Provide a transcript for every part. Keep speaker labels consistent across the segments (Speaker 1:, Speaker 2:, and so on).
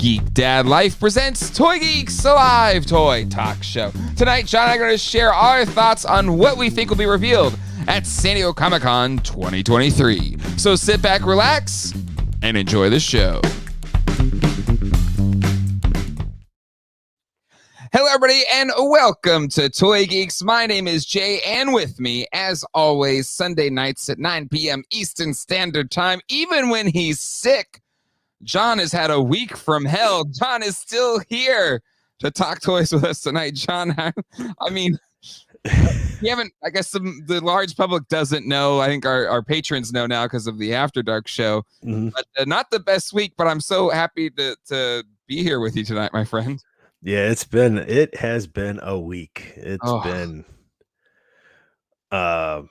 Speaker 1: Geek Dad Life presents Toy Geeks, a live toy talk show. Tonight, John and I are going to share our thoughts on what we think will be revealed at San Diego Comic-Con 2023. So sit back, relax, and enjoy the show. Hello, everybody, and welcome to Toy Geeks. My name is Jay, and with me, as always, Sunday nights at 9 p.m. Eastern Standard Time, even when he's sick, John has had a week from hell. John is still here to talk toys with us tonight. John, I mean, you haven't, I guess the large public doesn't know. I think our patrons know now because of the After Dark show. Mm-hmm. But not the best week, but I'm so happy to be here with you tonight, my friend.
Speaker 2: Yeah, it has been a week. It's been I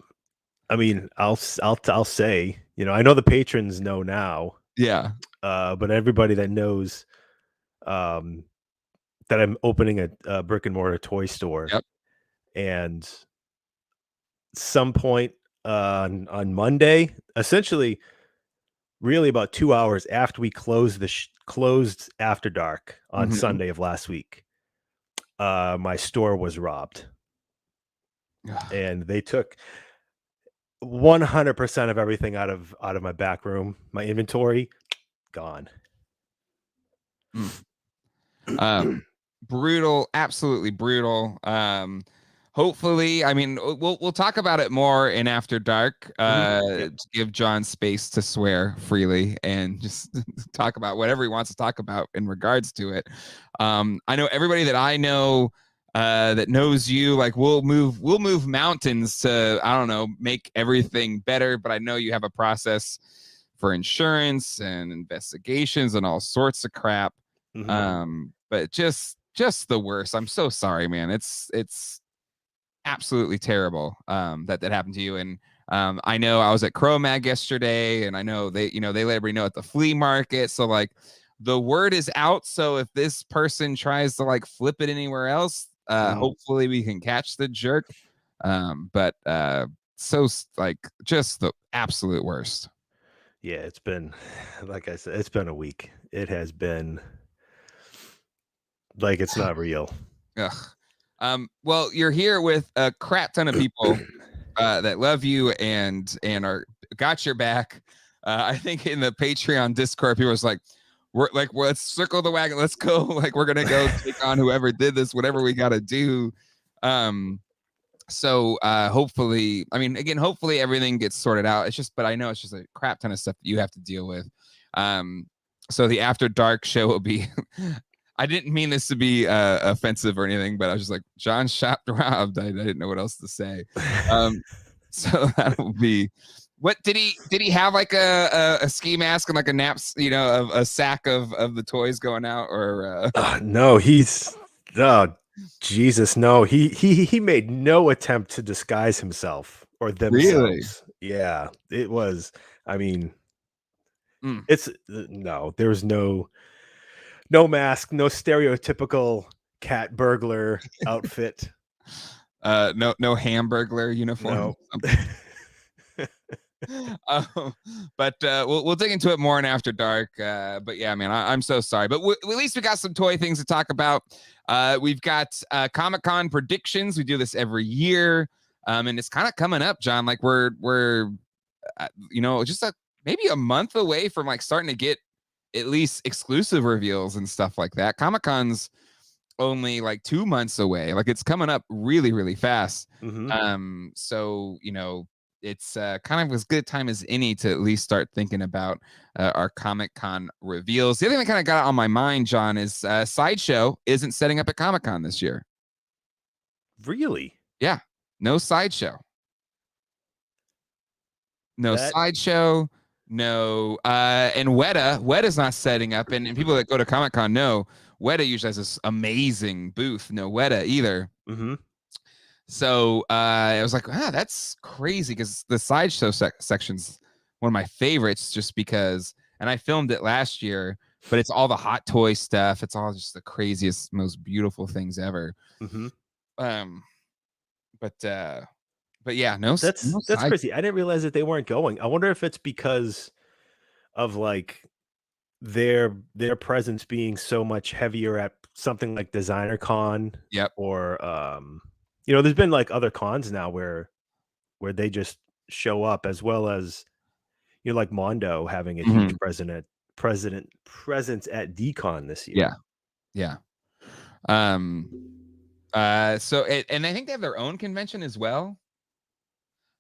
Speaker 2: mean, I'll say, you know, I know the patrons know now.
Speaker 1: Yeah.
Speaker 2: But everybody that knows that I'm opening a brick and mortar toy store.
Speaker 1: Yep.
Speaker 2: And some point on Monday, essentially really about 2 hours after we closed closed After Dark on Sunday of last week, my store was robbed. And they took 100% of everything out of my back room. My inventory gone.
Speaker 1: Brutal, absolutely brutal. Hopefully, I mean, we'll talk about it more in After Dark. To give John space to swear freely and just talk about whatever he wants to talk about in regards to it. I know everybody that I know that knows you, like we'll move mountains to, I don't know, make everything better. But I know you have a process for insurance and investigations and all sorts of crap. But just the worst. I'm so sorry, man. It's absolutely terrible that happened to you. And I know I was at Cro-Mag yesterday, and I know they let everybody know at the flea market. So like the word is out. So if this person tries to like flip it anywhere else, hopefully we can catch the jerk. But so like just the absolute worst.
Speaker 2: Yeah, it's been, like I said, it's been a week. It has been like it's not real.
Speaker 1: Ugh. Well, you're here with a crap ton of people that love you and got your back. I think in the Patreon Discord, people was like, let's circle the wagon, let's go. Like, we're gonna go take on whoever did this, whatever we gotta do. So hopefully, I mean, again, hopefully everything gets sorted out. But I know it's just a crap ton of stuff that you have to deal with. So the After Dark show will be. I didn't mean this to be offensive or anything, but I was just like, John shot robbed. I didn't know what else to say. So that'll be. What did he have, like a ski mask and like a naps, a sack of the toys going out, or
Speaker 2: no, Jesus, no. He made no attempt to disguise himself or themselves.
Speaker 1: Really?
Speaker 2: Yeah, it was. I mean, it's no. There was no mask, no stereotypical cat burglar outfit.
Speaker 1: No Hamburglar uniform. No. But we'll dig into it more in After Dark. But yeah, man, I'm so sorry. But at least we got some toy things to talk about. We've got Comic-Con predictions. We do this every year, and it's kind of coming up, John. Like we're just maybe a month away from like starting to get at least exclusive reveals and stuff like that. Comic-Con's only like 2 months away. Like it's coming up really, really fast. So it's kind of as good time as any to at least start thinking about our Comic-Con reveals. The other thing that kind of got on my mind, John, is Sideshow isn't setting up at Comic-Con this year.
Speaker 2: Really?
Speaker 1: Yeah. No Sideshow. No Sideshow. No. And Weta's not setting up. And people that go to Comic-Con know Weta usually has this amazing booth. No Weta either. So I was like, that's crazy, because the Sideshow section's one of my favorites, just because, and I filmed it last year, but it's all the hot toy stuff. It's all just the craziest, most beautiful things ever. But yeah,
Speaker 2: that's crazy. I didn't realize that they weren't going. I wonder if it's because of like their presence being so much heavier at something like Designer Con,
Speaker 1: Yep.
Speaker 2: or there's been like other cons now where they just show up, as well as like Mondo having a huge
Speaker 1: Mhm.
Speaker 2: presence at DCon this year.
Speaker 1: Yeah. Yeah. So and I think they have their own convention as well.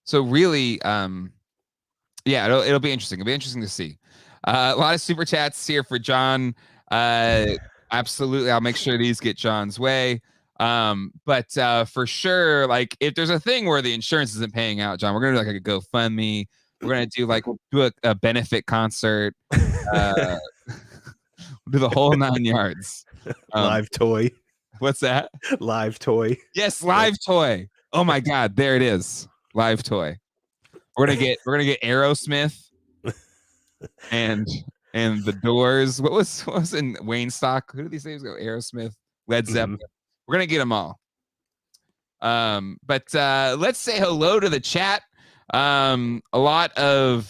Speaker 1: So really, yeah, it'll be interesting. It'll be interesting to see. A lot of super chats here for John. Absolutely, I'll make sure these get John's way. But for sure, like if there's a thing where the insurance isn't paying out, John, we're gonna do like a GoFundMe. We're gonna do like we'll do a benefit concert. We'll do the whole 9 yards.
Speaker 2: Live toy.
Speaker 1: What's that?
Speaker 2: Live toy.
Speaker 1: Yes, live toy. Oh my God, there it is. Live toy. We're gonna get Aerosmith and the Doors. What was in Wayne Stock? Who did these names go? Aerosmith, Led Zeppelin. We're gonna get them all. But let's say hello to the chat. A lot of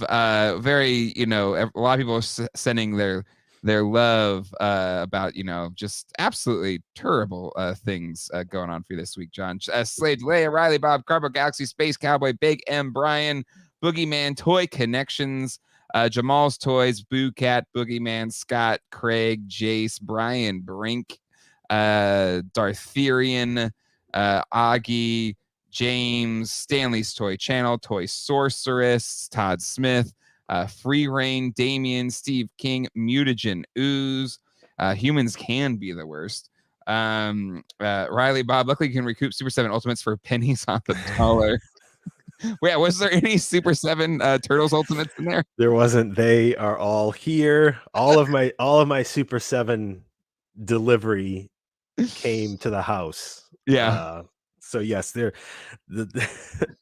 Speaker 1: very, a lot of people are sending their love about, just absolutely terrible things going on for you this week, John. Slade, Leia, Riley, Bob, Carbo Galaxy, Space Cowboy, Big M, Brian, Boogeyman, Toy Connections, Jamal's Toys, Boo Cat, Boogeyman, Scott, Craig, Jace, Brian, Brink, Dartherian, Augie, James, Stanley's Toy Channel, Toy Sorceress, Todd Smith, Free Reign, Damien, Steve King, Mutagen, Ooze, Humans Can Be the Worst, Riley, Bob. Luckily, you can recoup Super 7 Ultimates for pennies on the dollar. Wait, was there any Super 7 Turtles Ultimates in there?
Speaker 2: There wasn't. They are all here. All of my Super 7 delivery came to the house.
Speaker 1: Yeah.
Speaker 2: So yes, the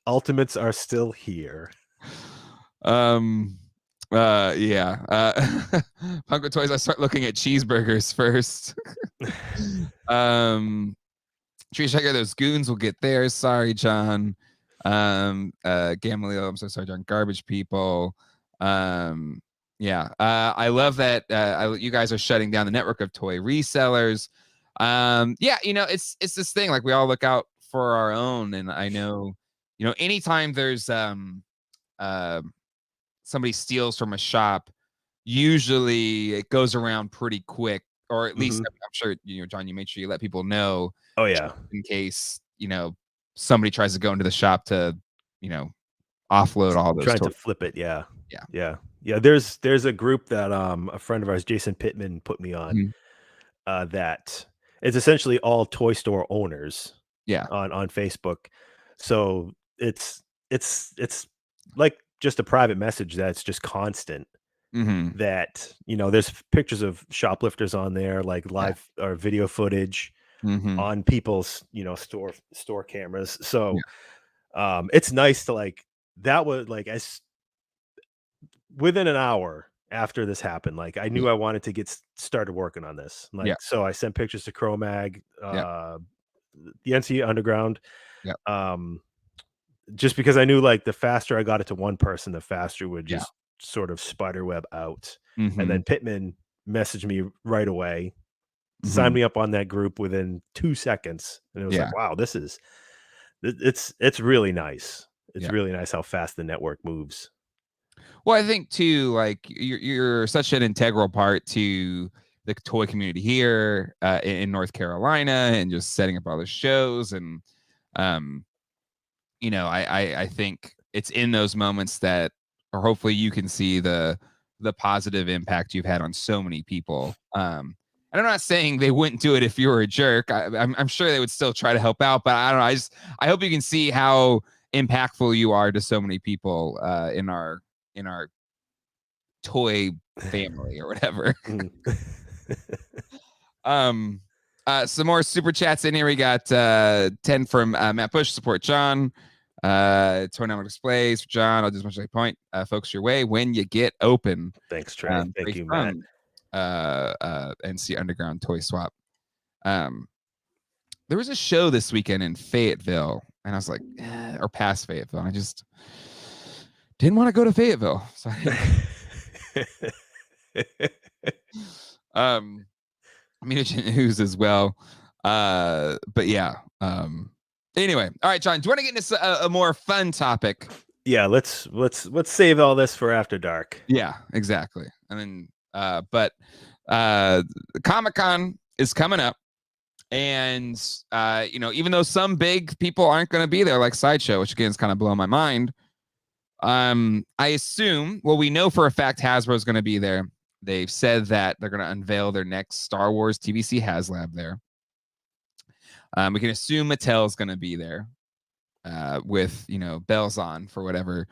Speaker 2: Ultimates are still here.
Speaker 1: Yeah. Punk with Toys, I start looking at cheeseburgers first. Tree Checker, those goons will get theirs. Sorry, John. Gamaliel, I'm so sorry, John. Garbage people. Yeah. I love that you guys are shutting down the network of toy resellers. Yeah, it's this thing, like we all look out for our own, and I know, anytime there's somebody steals from a shop, usually it goes around pretty quick, or at least I'm sure, John, you made sure you let people know.
Speaker 2: Oh yeah,
Speaker 1: in case somebody tries to go into the shop to offload all those
Speaker 2: trying
Speaker 1: toys.
Speaker 2: to flip it. Yeah. There's a group that a friend of ours, Jason Pittman, put me on. That it's essentially all toy store owners.
Speaker 1: Yeah.
Speaker 2: On Facebook. So it's like just a private message that's just constant. That there's pictures of shoplifters on there, like live or video footage on people's store cameras. So it's nice to, like, that was like, as within an hour after this happened, like I knew I wanted to get started working on this. Like, so I sent pictures to Cro-Mag, the NC Underground. Just because I knew, like, the faster I got it to one person, the faster it would just sort of spiderweb out. And then Pittman messaged me right away, signed me up on that group within 2 seconds. And it was like, wow, it's really nice. It's really nice how fast the network moves.
Speaker 1: Well, I think too, like you're such an integral part to the toy community here in North Carolina, and just setting up all the shows. And I think it's in those moments that, or hopefully you can see the positive impact you've had on so many people. And I'm not saying they wouldn't do it if you were a jerk. I'm sure they would still try to help out, but I don't know. I hope you can see how impactful you are to so many people in our toy family or whatever. Some more super chats in here. We got 10 from Matt Bush, support John. Toy Network displays for John. I'll just mention a point. Folks your way when you get open.
Speaker 2: Thanks, Trey. Thank you, Matt.
Speaker 1: NC Underground Toy Swap. There was a show this weekend in Fayetteville, and I was like, or past Fayetteville. And I just didn't want to go to Fayetteville. So Mutant News as well. But yeah. Anyway, all right, John. Do you want to get into a more fun topic?
Speaker 2: Yeah, let's save all this for after dark.
Speaker 1: Yeah, exactly. And then, but Comic-Con is coming up, and even though some big people aren't going to be there, like Sideshow, which again is kind of blowing my mind. I assume. Well, we know for a fact Hasbro is going to be there. They've said that they're going to unveil their next Star Wars TVC HasLab there. We can assume Mattel's going to be there with, bells on for whatever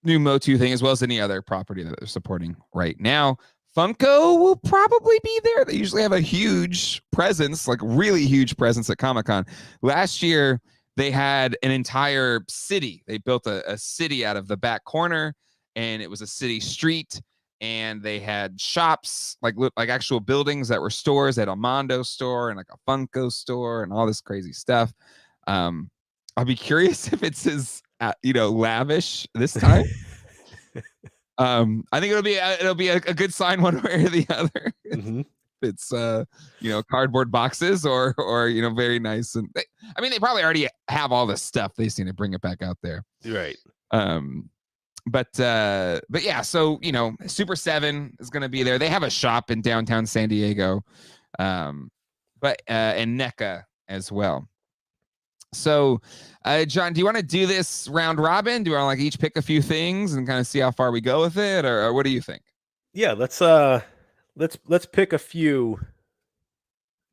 Speaker 1: new Motu thing, as well as any other property that they're supporting right now. Funko will probably be there. They usually have a huge presence, like really huge presence at Comic-Con. Last year, they had an entire city. They built a city out of the back corner, and it was a city street. And they had shops, like actual buildings that were stores. They had a Mondo store and like a Funko store and all this crazy stuff. I'll be curious if it's as lavish this time. I think it'll be a good sign one way or the other.
Speaker 2: Mm-hmm.
Speaker 1: It's cardboard boxes or very nice, and they probably already have all this stuff. They just need to bring it back out there,
Speaker 2: right?
Speaker 1: But yeah, so Super 7 is going to be there. They have a shop in downtown San Diego, but and NECA as well. So, John, do you want to do this round robin? Do you want to each pick a few things and kind of see how far we go with it, or what do you think?
Speaker 2: Yeah, let's pick a few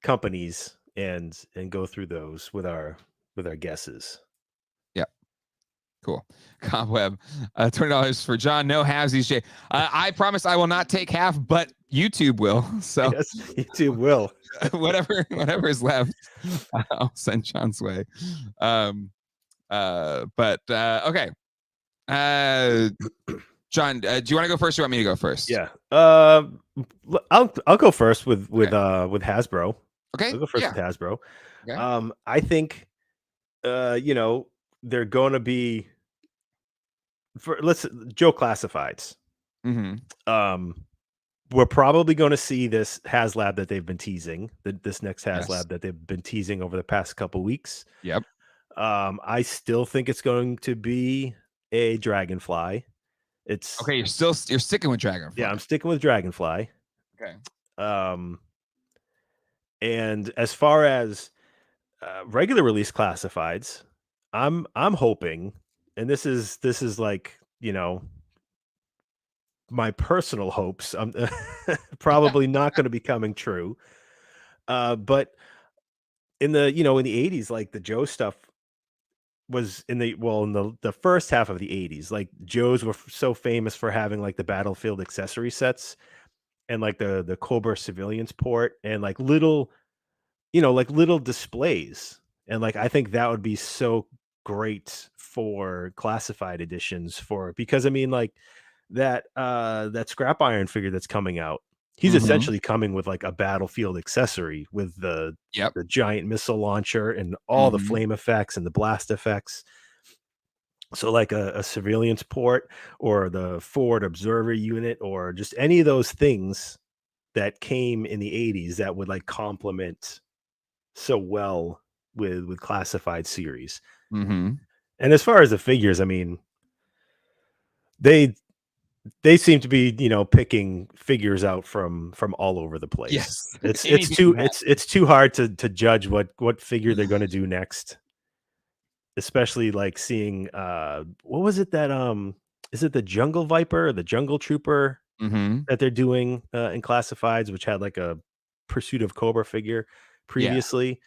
Speaker 2: companies and go through those with our guesses.
Speaker 1: Yeah, cool. Cobweb, $20 for John. No halvesies, Jay. I promise I will not take half, but YouTube will. So
Speaker 2: yes, YouTube will.
Speaker 1: whatever is left, I'll send John's way. But okay. John, do you want to go first or you want me to go first?
Speaker 2: Yeah. I'll go first with Hasbro.
Speaker 1: Okay.
Speaker 2: I'll go first with Hasbro.
Speaker 1: Okay.
Speaker 2: I think they're going to be Joe Classifieds.
Speaker 1: Mm-hmm.
Speaker 2: We're probably going to see this HasLab that they've been teasing, this next HasLab that they've been teasing over the past couple weeks.
Speaker 1: Yep.
Speaker 2: I still think it's going to be a Dragonfly. It's
Speaker 1: okay. You're sticking with Dragonfly.
Speaker 2: Yeah, I'm sticking with Dragonfly.
Speaker 1: Okay.
Speaker 2: And as far as regular release classifieds, I'm hoping, and this is like my personal hopes. I'm probably not going to be coming true. But in the in the 80s, like the Joe stuff was in the first half of the 80s. Like Joes were so famous for having like the Battlefield accessory sets and like the Cobra Civilians port and like little displays. And like I think that would be so great for classified editions because like that Scrap Iron figure that's coming out, he's essentially coming with like a Battlefield accessory with the giant missile launcher and all the flame effects and the blast effects. So like a surveillance port or the forward observer unit or just any of those things that came in the 80s that would like complement so well with classified series. And as far as the figures, I mean, they seem to be picking figures out from all over the place.
Speaker 1: Yes.
Speaker 2: It's too hard to judge what figure they're going to do next, especially like seeing what was it that is it the Jungle Viper or the Jungle Trooper that they're doing in classifieds, which had like a Pursuit of Cobra figure previously.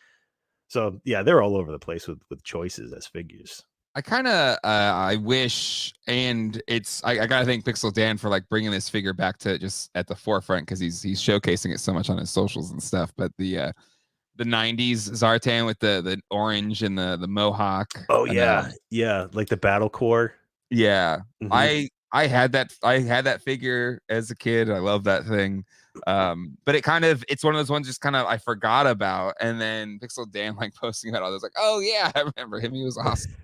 Speaker 2: So yeah, they're all over the place with choices as figures.
Speaker 1: I kind of I wish, and I gotta thank Pixel Dan for like bringing this figure back to just at the forefront because he's showcasing it so much on his socials and stuff. But the 90s Zartan with the orange and the mohawk.
Speaker 2: Oh yeah, like the Battle Core.
Speaker 1: Yeah, I had that figure as a kid. I love that thing. But it's one of those ones just kind of I forgot about, and then Pixel Dan like posting about all those like, oh yeah, I remember him. He was awesome.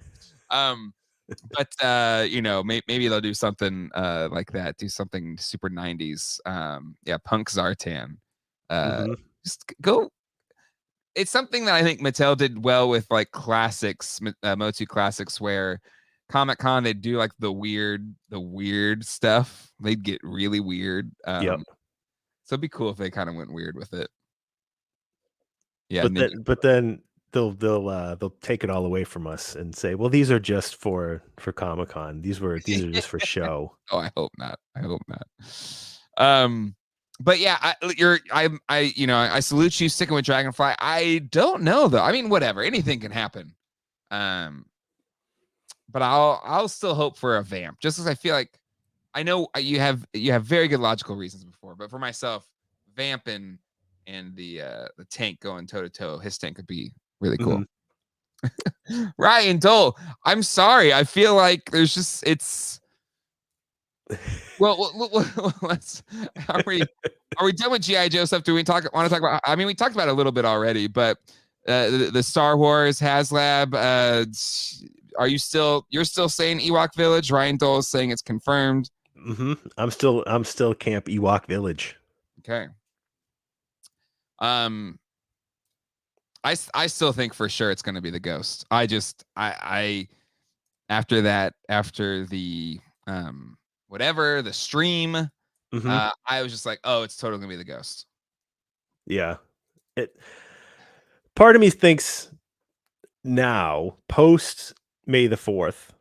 Speaker 1: But you know, maybe they'll do something like that. Do something super 90s. Yeah, Punk Zartan.
Speaker 2: Mhm.
Speaker 1: Just go. It's something that I think Mattel did well with like classics, Motu classics, where Comic Con they'd do like the weird stuff. They'd get really weird.
Speaker 2: Yep.
Speaker 1: So it'd be cool if they kind of went weird with it. Yeah,
Speaker 2: But then they'll take it all away from us and say, "Well, these are just for Comic-Con. These are just for show."
Speaker 1: Oh, I hope not. I hope not. Um, but yeah, I salute you sticking with Dragonfly. I don't know though. I mean, whatever, anything can happen. Um, but I'll still hope for a vamp, just because I feel like I know you have very good logical reasons before, but for myself, vamp and the tank going toe to toe, his tank could be really cool.
Speaker 2: Mhm.
Speaker 1: Ryan Dole, I'm sorry. I feel like there's just it's let's are we done with GI Joe stuff? Do we want to talk about? I mean, we talked about it a little bit already, but the Star Wars HasLab. You're still saying Ewok Village? Ryan Dole is saying it's confirmed.
Speaker 2: Mhm. I'm still Camp Ewok Village.
Speaker 1: Okay. Um, I still think for sure it's going to be the Ghost. I after the whatever the stream,
Speaker 2: Mhm.
Speaker 1: I was just like, oh, it's totally gonna be the Ghost.
Speaker 2: Yeah. It Part of me thinks now, post May the 4th,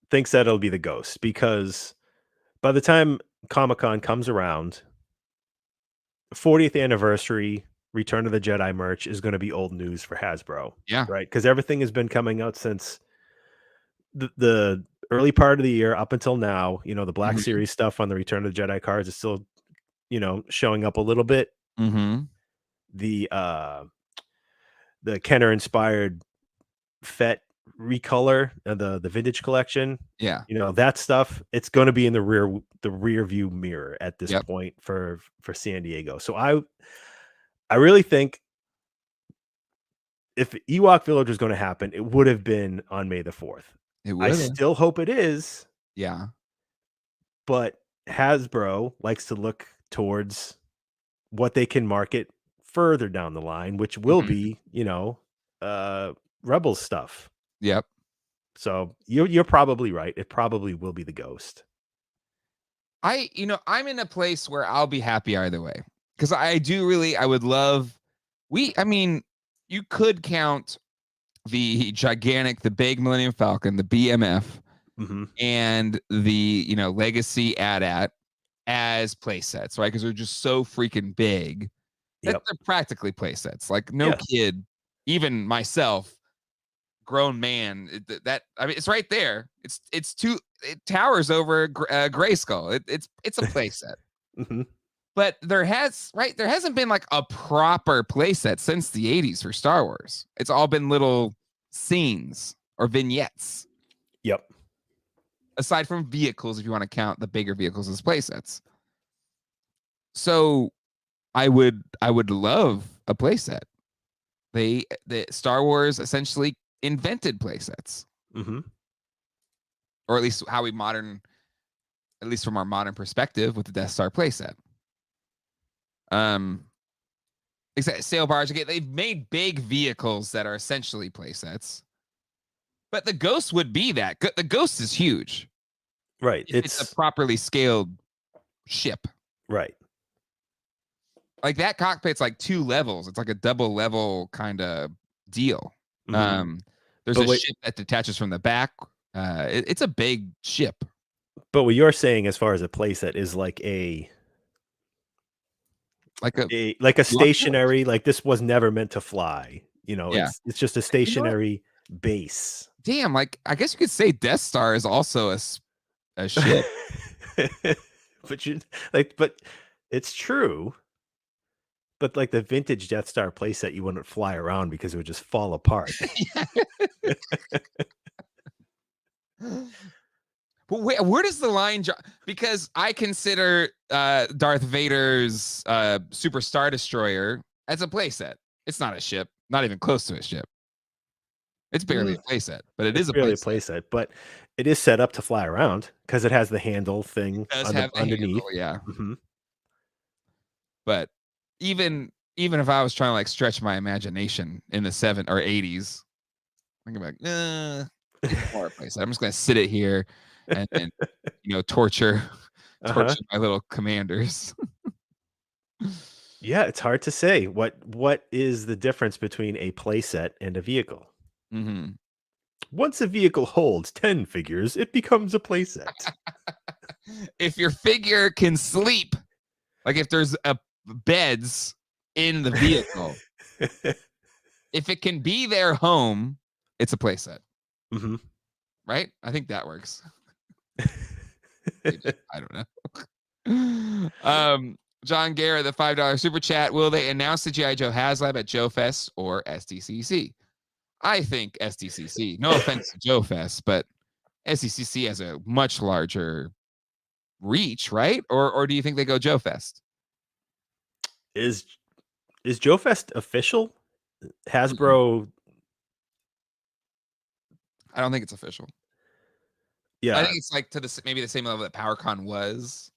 Speaker 2: thinks that it'll be the Ghost because by the time Comic-Con comes around, 40th anniversary Return of the Jedi merch is gonna be old news for Hasbro,
Speaker 1: Yeah.
Speaker 2: right? Because everything has been coming out since the early part of the year up until now. The Black
Speaker 1: Mhm.
Speaker 2: Series stuff on the Return of the Jedi cards is still, showing up a little bit.
Speaker 1: Mhm.
Speaker 2: The Kenner inspired Fett recolor, the vintage collection,
Speaker 1: Yeah.
Speaker 2: that stuff, it's gonna be in the rear view mirror at this
Speaker 1: Yep.
Speaker 2: point for San Diego. So I really think if Ewok Village was gonna happen, it would have been on May the 4th.
Speaker 1: It
Speaker 2: I
Speaker 1: would.
Speaker 2: still hope it is,
Speaker 1: Yeah.
Speaker 2: but Hasbro likes to look towards what they can market further down the line, which will
Speaker 1: Mhm.
Speaker 2: be, uh, Rebels stuff.
Speaker 1: Yep.
Speaker 2: So you're probably right. It probably will be the Ghost.
Speaker 1: I'm in a place where I'll be happy either way. Because I would love I mean, you could count the big Millennium Falcon, the BMF,
Speaker 2: Mhm.
Speaker 1: and the, legacy AT-AT as play sets, right? Because they're just so freaking big that
Speaker 2: Yep.
Speaker 1: they're practically play sets. Like no
Speaker 2: Yeah.
Speaker 1: kid, even myself, grown man, that I mean, it's right there. It towers over Grayskull. It's a play set.
Speaker 2: Mhm.
Speaker 1: But there hasn't been like a proper play set since the 80s for Star Wars. It's all been little scenes or vignettes,
Speaker 2: Yep.
Speaker 1: aside from vehicles, if you want to count the bigger vehicles as play sets. So I would love a play set. The Star Wars essentially invented play sets,
Speaker 2: Mhm.
Speaker 1: or at least at least from our modern perspective with the Death Star playset. Um, except sail barge again, they've made big vehicles that are essentially playsets, but the Ghost would be that. The Ghost is huge
Speaker 2: Right.
Speaker 1: if it's a properly scaled ship.
Speaker 2: Right.
Speaker 1: Like that cockpit's like two levels. It's like a double level kind of deal.
Speaker 2: Mhm.
Speaker 1: Um, there's
Speaker 2: But
Speaker 1: a
Speaker 2: wait,
Speaker 1: ship that detaches from the back. It's a big ship,
Speaker 2: but what you're saying as far as a playset is like
Speaker 1: like a
Speaker 2: a
Speaker 1: you walk through it.
Speaker 2: stationary, like this was never meant to fly.
Speaker 1: Yeah,
Speaker 2: It's just a
Speaker 1: you know what?
Speaker 2: stationary base.
Speaker 1: Damn, like I guess you could say Death Star is also a ship.
Speaker 2: But but it's true. But like the vintage Death Star playset, you wouldn't fly around because it would just fall apart.
Speaker 1: But where does the line draw? Because I consider Darth Vader's Super Star Destroyer as a playset. It's not a ship, not even close to a ship. It's barely a playset, but it
Speaker 2: It's
Speaker 1: is a
Speaker 2: barely a
Speaker 1: playset.
Speaker 2: playset, but it is set up to fly around because it has the handle thing
Speaker 1: It does
Speaker 2: on the
Speaker 1: have the
Speaker 2: underneath.
Speaker 1: handle, yeah.
Speaker 2: Mhm.
Speaker 1: But even if I was trying to like stretch my imagination in the 80s, I'm gonna be like, it's more a playset. I'm just gonna sit it here and torture
Speaker 2: Uh-huh.
Speaker 1: my little commanders.
Speaker 2: Yeah, it's hard to say. What is the difference between a playset and a vehicle?
Speaker 1: Mhm.
Speaker 2: Once a vehicle holds 10 figures, it becomes a playset.
Speaker 1: If your figure can sleep, like if there's a beds in the vehicle, if it can be their home, it's a playset,
Speaker 2: Mhm.
Speaker 1: right? I think that works. Maybe. I don't know. John Guerra, the $5 super chat. Will they announce the G.I. Joe HasLab at Joe Fest or SDCC? I think SDCC. No offense to Joe Fest, but SDCC has a much larger reach, right? Or do you think they go Joe Fest?
Speaker 2: Is is Joe Fest official?
Speaker 1: Mm-mm.
Speaker 2: Hasbro,
Speaker 1: I don't think it's official. I
Speaker 2: yeah,
Speaker 1: think it's like to maybe the same level that PowerCon was.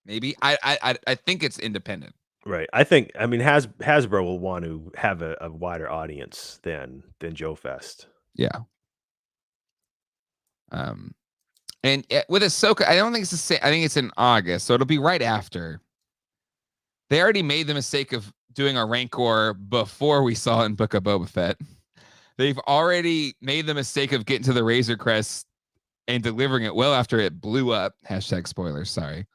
Speaker 1: Maybe I think it's independent.
Speaker 2: right. I mean Hasbro will want to have a wider audience than Joe Fest.
Speaker 1: Yeah. Um, and with Ahsoka, I don't think it's the same. I think it's in August, so it'll be right after. They already made the mistake of doing a Rancor before we saw it in Book of Boba Fett. They've already made the mistake of getting to the Razor Crest and delivering it well after it blew up. Hashtag spoilers, sorry.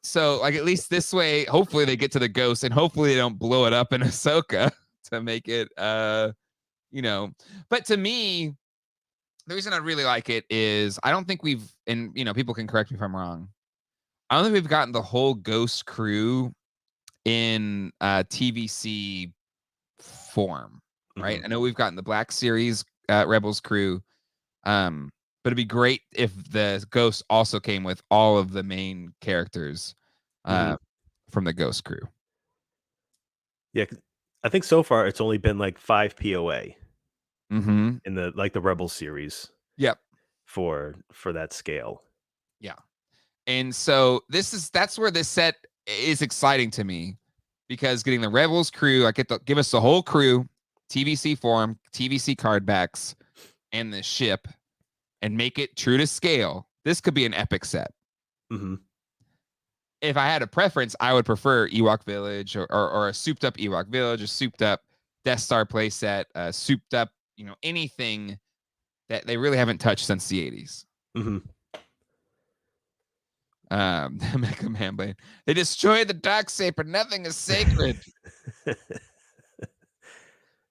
Speaker 1: So, like, at least this way, hopefully they get to the Ghost and hopefully they don't blow it up in Ahsoka to make it, But to me, the reason I really like it is I don't think we've, and, people can correct me if I'm wrong. I don't think we've gotten the whole Ghost crew in TVC form, right?
Speaker 2: Mhm.
Speaker 1: I know we've gotten the Black Series Rebels crew, but it'd be great if the Ghost also came with all of the main characters
Speaker 2: Mhm.
Speaker 1: from the Ghost crew.
Speaker 2: Yeah, 'cause I think so far it's only been like 5 POA
Speaker 1: Mm-hmm.
Speaker 2: in the Rebel series
Speaker 1: Yep.
Speaker 2: for that scale.
Speaker 1: Yeah. And so that's where this set is exciting to me because getting the Rebels crew, give us the whole crew, TVC form, TVC card backs, and the ship, and make it true to scale. This could be an epic set.
Speaker 2: Mhm.
Speaker 1: If I had a preference, I would prefer Ewok Village or a souped up Ewok Village, a souped up Death Star playset, souped up, anything that they really haven't touched since the 80s.
Speaker 2: Mhm.
Speaker 1: The Mega Man Blade. They destroyed the Darksaber. Nothing is sacred.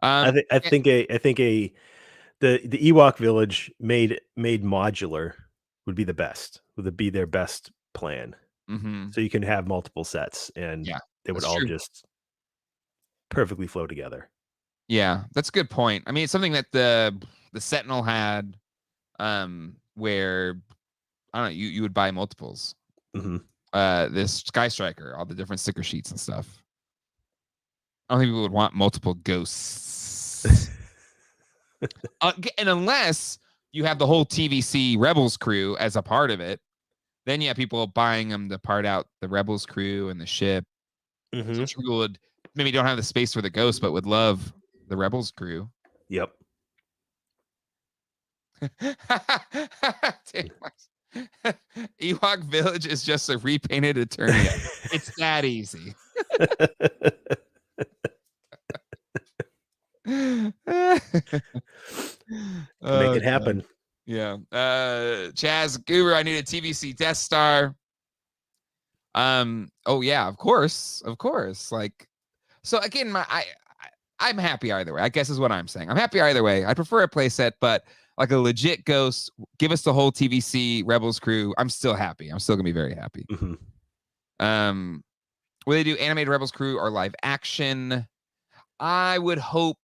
Speaker 1: Um,
Speaker 2: I think the Ewok village made modular would be the best. Would be their best plan.
Speaker 1: mm-hmm.
Speaker 2: So you can have multiple sets and
Speaker 1: Yeah,
Speaker 2: they would
Speaker 1: that's
Speaker 2: all
Speaker 1: true.
Speaker 2: just perfectly flow together.
Speaker 1: Yeah, that's a good point. I mean, it's something that the Sentinel had, where I don't know, you would buy multiples.
Speaker 2: Mhm.
Speaker 1: This Sky Striker, all the different sticker sheets and stuff. I don't think people would want multiple ghosts. And unless you have the whole TVC Rebels crew as a part of it, then you have people buying them to part out the Rebels crew and the ship.
Speaker 2: Mhm.
Speaker 1: Some people would maybe don't have the space for the ghost, but would love the Rebels crew.
Speaker 2: Yep.
Speaker 1: Ewok Village is just a repainted Eternia. It's that easy.
Speaker 2: Make
Speaker 1: Oh,
Speaker 2: it
Speaker 1: God.
Speaker 2: happen.
Speaker 1: Yeah. Chaz Guru, I need a TVC Death Star. Oh yeah, of course. Of course. Like, so again, I'm happy either way, I guess is what I'm saying. I'm happy either way. I prefer a playset, but like a legit Ghost, give us the whole TVC Rebels crew. I'm still happy. I'm still gonna be very happy.
Speaker 2: Mhm.
Speaker 1: Um, will they do animated Rebels crew or live action? I would hope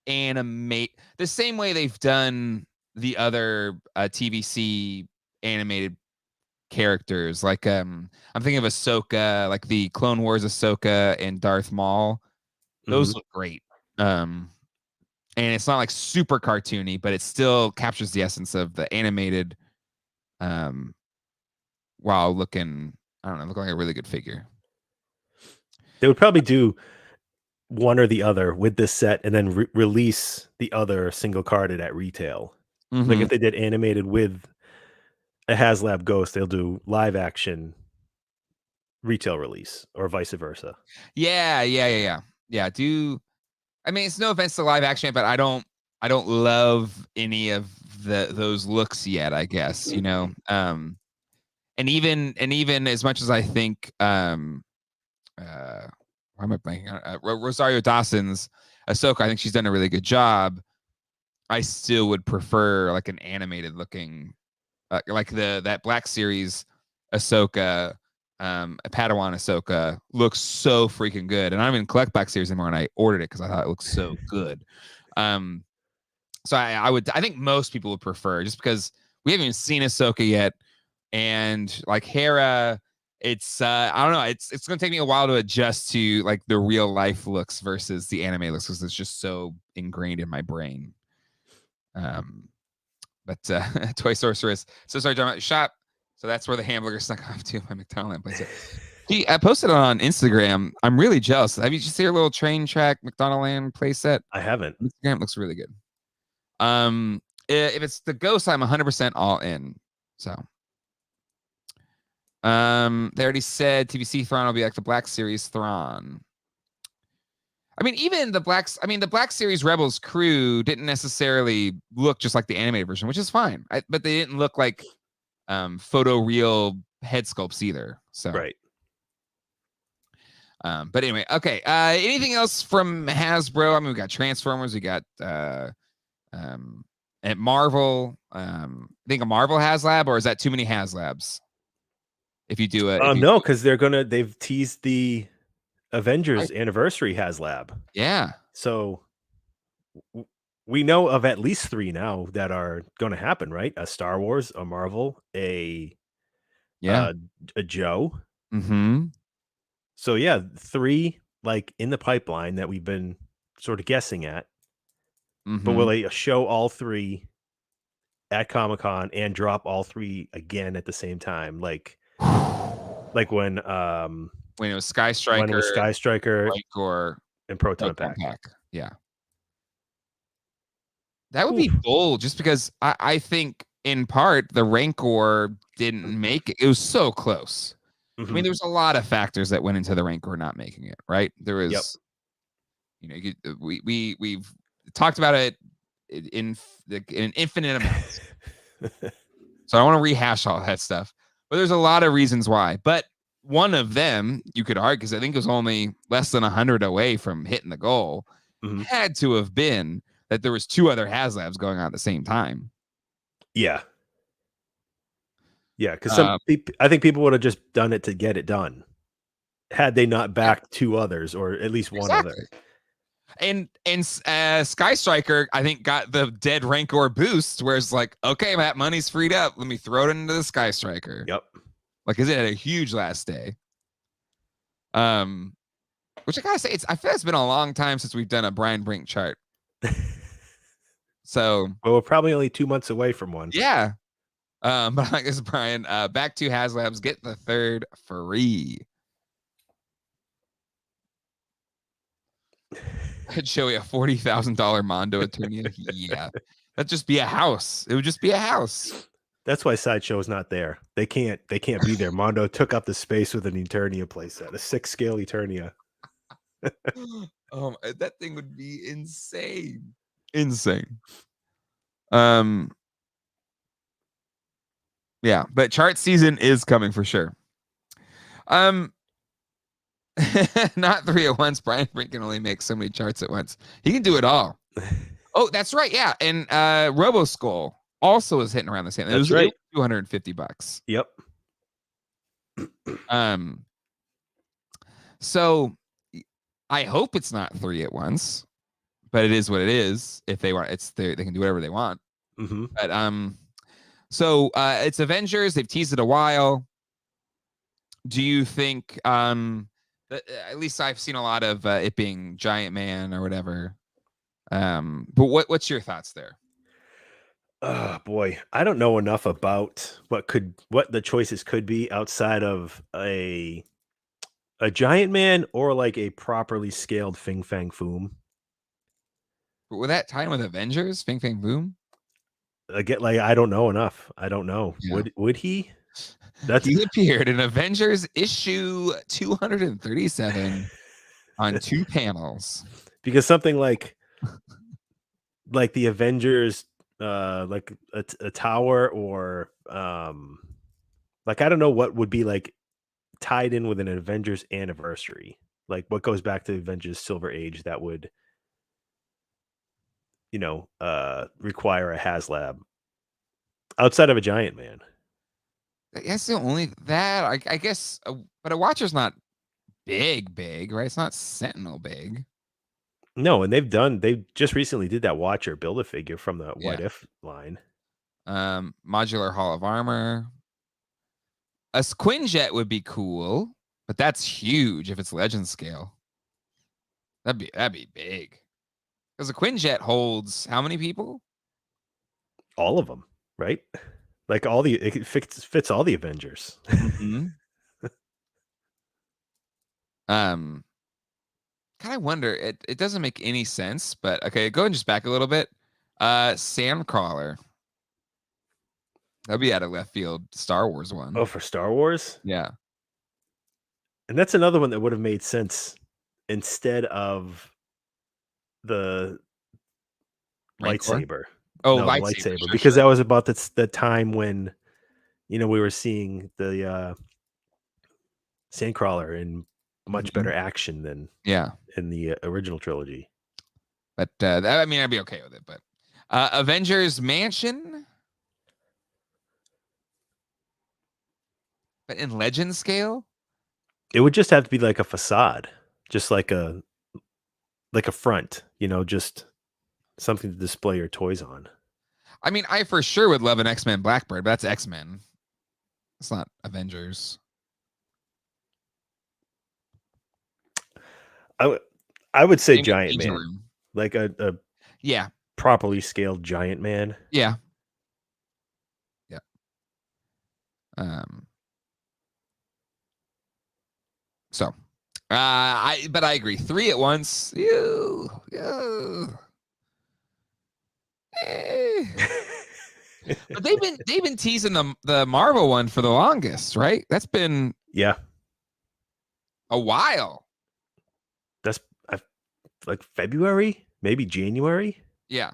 Speaker 1: animate the same way they've done the other TVC animated characters. Like I'm thinking of Ahsoka, like the Clone Wars Ahsoka and Darth Maul. Those
Speaker 2: Mhm.
Speaker 1: look great. Um and it's not like super cartoony, but it still captures the essence of the animated, while looking, I don't know, looking like a really good figure.
Speaker 2: They would probably do one or the other with this set, and then release the other single carded at retail. Like
Speaker 1: Mm-hmm.
Speaker 2: if they did animated with a HasLab Ghost, they'll do live action retail release, or vice versa.
Speaker 1: Yeah. Do I mean, it's no offense to live action, but I don't love any of those looks yet, I guess, you know. And even as much as I think, why am I blanking on Rosario Dawson's Ahsoka, I think she's done a really good job. I still would prefer like an animated looking, like that Black Series Ahsoka, a Padawan Ahsoka looks so freaking good. And I don't even collect Black Series anymore, and I ordered it because I thought it looked so good. So I think most people would prefer, just because we haven't even seen Ahsoka yet, and like Hera, it's I don't know, it's gonna take me a while to adjust to like the real life looks versus the anime looks, because it's just so ingrained in my brain. But Toy Sorceress. So sorry, John. Shop. So that's where the hamburger snuck off to my McDonald's place. I posted it on Instagram. I'm really jealous. Have you just seen your little train track McDonald Land playset?
Speaker 2: I haven't.
Speaker 1: Instagram looks really good. If it's the Ghost, I'm 100% all in. So, they already said TVC Thrawn will be like the Black Series Thrawn. I mean, even the Black Series Rebels crew didn't necessarily look just like the animated version, which is fine. But they didn't look like photo real head sculpts either. So
Speaker 2: Right.
Speaker 1: But anyway, okay. Anything else from Hasbro? I mean, we got Transformers. We got at Marvel. I think a Marvel HasLab, or is that too many HasLabs? If you do it,
Speaker 2: No, because they've teased the Avengers anniversary HasLab.
Speaker 1: Yeah.
Speaker 2: So we know of at least 3 now that are going to happen, right? A Star Wars, a Marvel, a Joe.
Speaker 1: Mm-hmm.
Speaker 2: So yeah, 3 like in the pipeline that we've been sort of guessing at.
Speaker 1: Mm-hmm.
Speaker 2: But will they show all 3 at Comic-Con and drop all 3 again at the same time? Like when it
Speaker 1: was Sky
Speaker 2: Striker,
Speaker 1: Rancor,
Speaker 2: and Proton Pack.
Speaker 1: Yeah. That would be bold, just because I think in part the Rancor didn't make it. It was so close.
Speaker 2: Mm-hmm.
Speaker 1: I mean, there was a lot of factors that went into the Rancor not making it, right? There was, we've talked about it in infinite amounts. So I don't want to rehash all that stuff, but there's a lot of reasons why. But one of them, you could argue, because I think it was only less than 100 away from hitting the goal, had to have been that there was 2 other HasLabs going on at the same time.
Speaker 2: Yeah. Yeah, because I think people would have just done it to get it done, had they not backed 2 others, or at least one other.
Speaker 1: And Sky Striker, I think, got the dead Rancor boost, where it's like, okay, that money's freed up. Let me throw it into the Sky Striker.
Speaker 2: Yep.
Speaker 1: Like, because it had a huge last day. Which I gotta say, I feel it's been a long time since we've done a Brian Brink chart. So,
Speaker 2: well, we're probably only 2 months away from one.
Speaker 1: Yeah. But like this, Brian, back to HasLabs, get the 3rd free. I'd show you a $40,000 Mondo Eternia. Yeah, that'd just be a house. It would just be a house.
Speaker 2: That's why Sideshow's not there. They can't be there. Mondo took up the space with an Eternia playset, a 6-scale Eternia.
Speaker 1: That thing would be insane. Yeah, but chart season is coming for sure. Not 3 at once. Brian Brink can only make so many charts at once. He can do it all. Oh, that's right. Yeah, and Robo Skull also is hitting around the same. It was right. $250.
Speaker 2: Yep.
Speaker 1: So I hope it's not 3 at once, but it is what it is. If they want, they can do whatever they want.
Speaker 2: Mm-hmm.
Speaker 1: But so it's Avengers. They've teased it a while. Do you think at least I've seen a lot of it being Giant Man or whatever. But what's your thoughts there?
Speaker 2: Oh boy, I don't know enough about what the choices could be outside of a giant man or like a properly scaled Fing Fang Foom.
Speaker 1: But with that time with Avengers, Fing Fang Boom,
Speaker 2: Again, like I don't know enough. I don't know.
Speaker 1: yeah,
Speaker 2: Would he? That's
Speaker 1: he appeared in Avengers issue 237 on 2 panels.
Speaker 2: because something like the Avengers, like a tower or like I don't know what would be like tied in with an Avengers anniversary. Like what goes back to Avengers Silver Age that would, require a HasLab outside of a giant man.
Speaker 1: That's the only that I guess, but a Watcher's not big, right? It's not Sentinel big.
Speaker 2: No, and they just recently did that Watcher build a figure from the What
Speaker 1: Yeah.
Speaker 2: If line.
Speaker 1: Modular Hall of Armor. A Quinjet would be cool, but that's huge if it's legend scale. That'd be big. Because a Quinjet holds how many people?
Speaker 2: All of them, right? Like it fits all the Avengers.
Speaker 1: Mm-hmm. Kind of wonder. It doesn't make any sense, but okay. Go and just back a little bit. Sandcrawler. That'd be out of left field. Star Wars one.
Speaker 2: Oh, for Star Wars?
Speaker 1: Yeah.
Speaker 2: And that's another one that would have made sense instead of the
Speaker 1: Rancor.
Speaker 2: lightsaber.
Speaker 1: Oh,
Speaker 2: No, the
Speaker 1: lightsaber.
Speaker 2: lightsaber,
Speaker 1: Sure,
Speaker 2: because
Speaker 1: sure.
Speaker 2: that was about the time when, we were seeing the Sandcrawler in much
Speaker 1: Mhm.
Speaker 2: better action than
Speaker 1: Yeah.
Speaker 2: in the original trilogy.
Speaker 1: But I mean, I'd be okay with it. But Avengers Mansion, but in legend scale.
Speaker 2: It would just have to be like a facade, just like a front, just something to display your toys on.
Speaker 1: I mean, I for sure would love an X-Men Blackbird, but that's X-Men. It's not Avengers.
Speaker 2: I would say
Speaker 1: Same with
Speaker 2: giant
Speaker 1: Danger
Speaker 2: man,
Speaker 1: Room.
Speaker 2: like a
Speaker 1: Yeah.
Speaker 2: properly scaled giant man.
Speaker 1: Yeah. Yeah. Um. So, but I agree. 3 at once. You. Eh. But they've been teasing the Marvel one for the longest, right? That's been
Speaker 2: Yeah,
Speaker 1: a while.
Speaker 2: that's like February, maybe January.
Speaker 1: Yeah.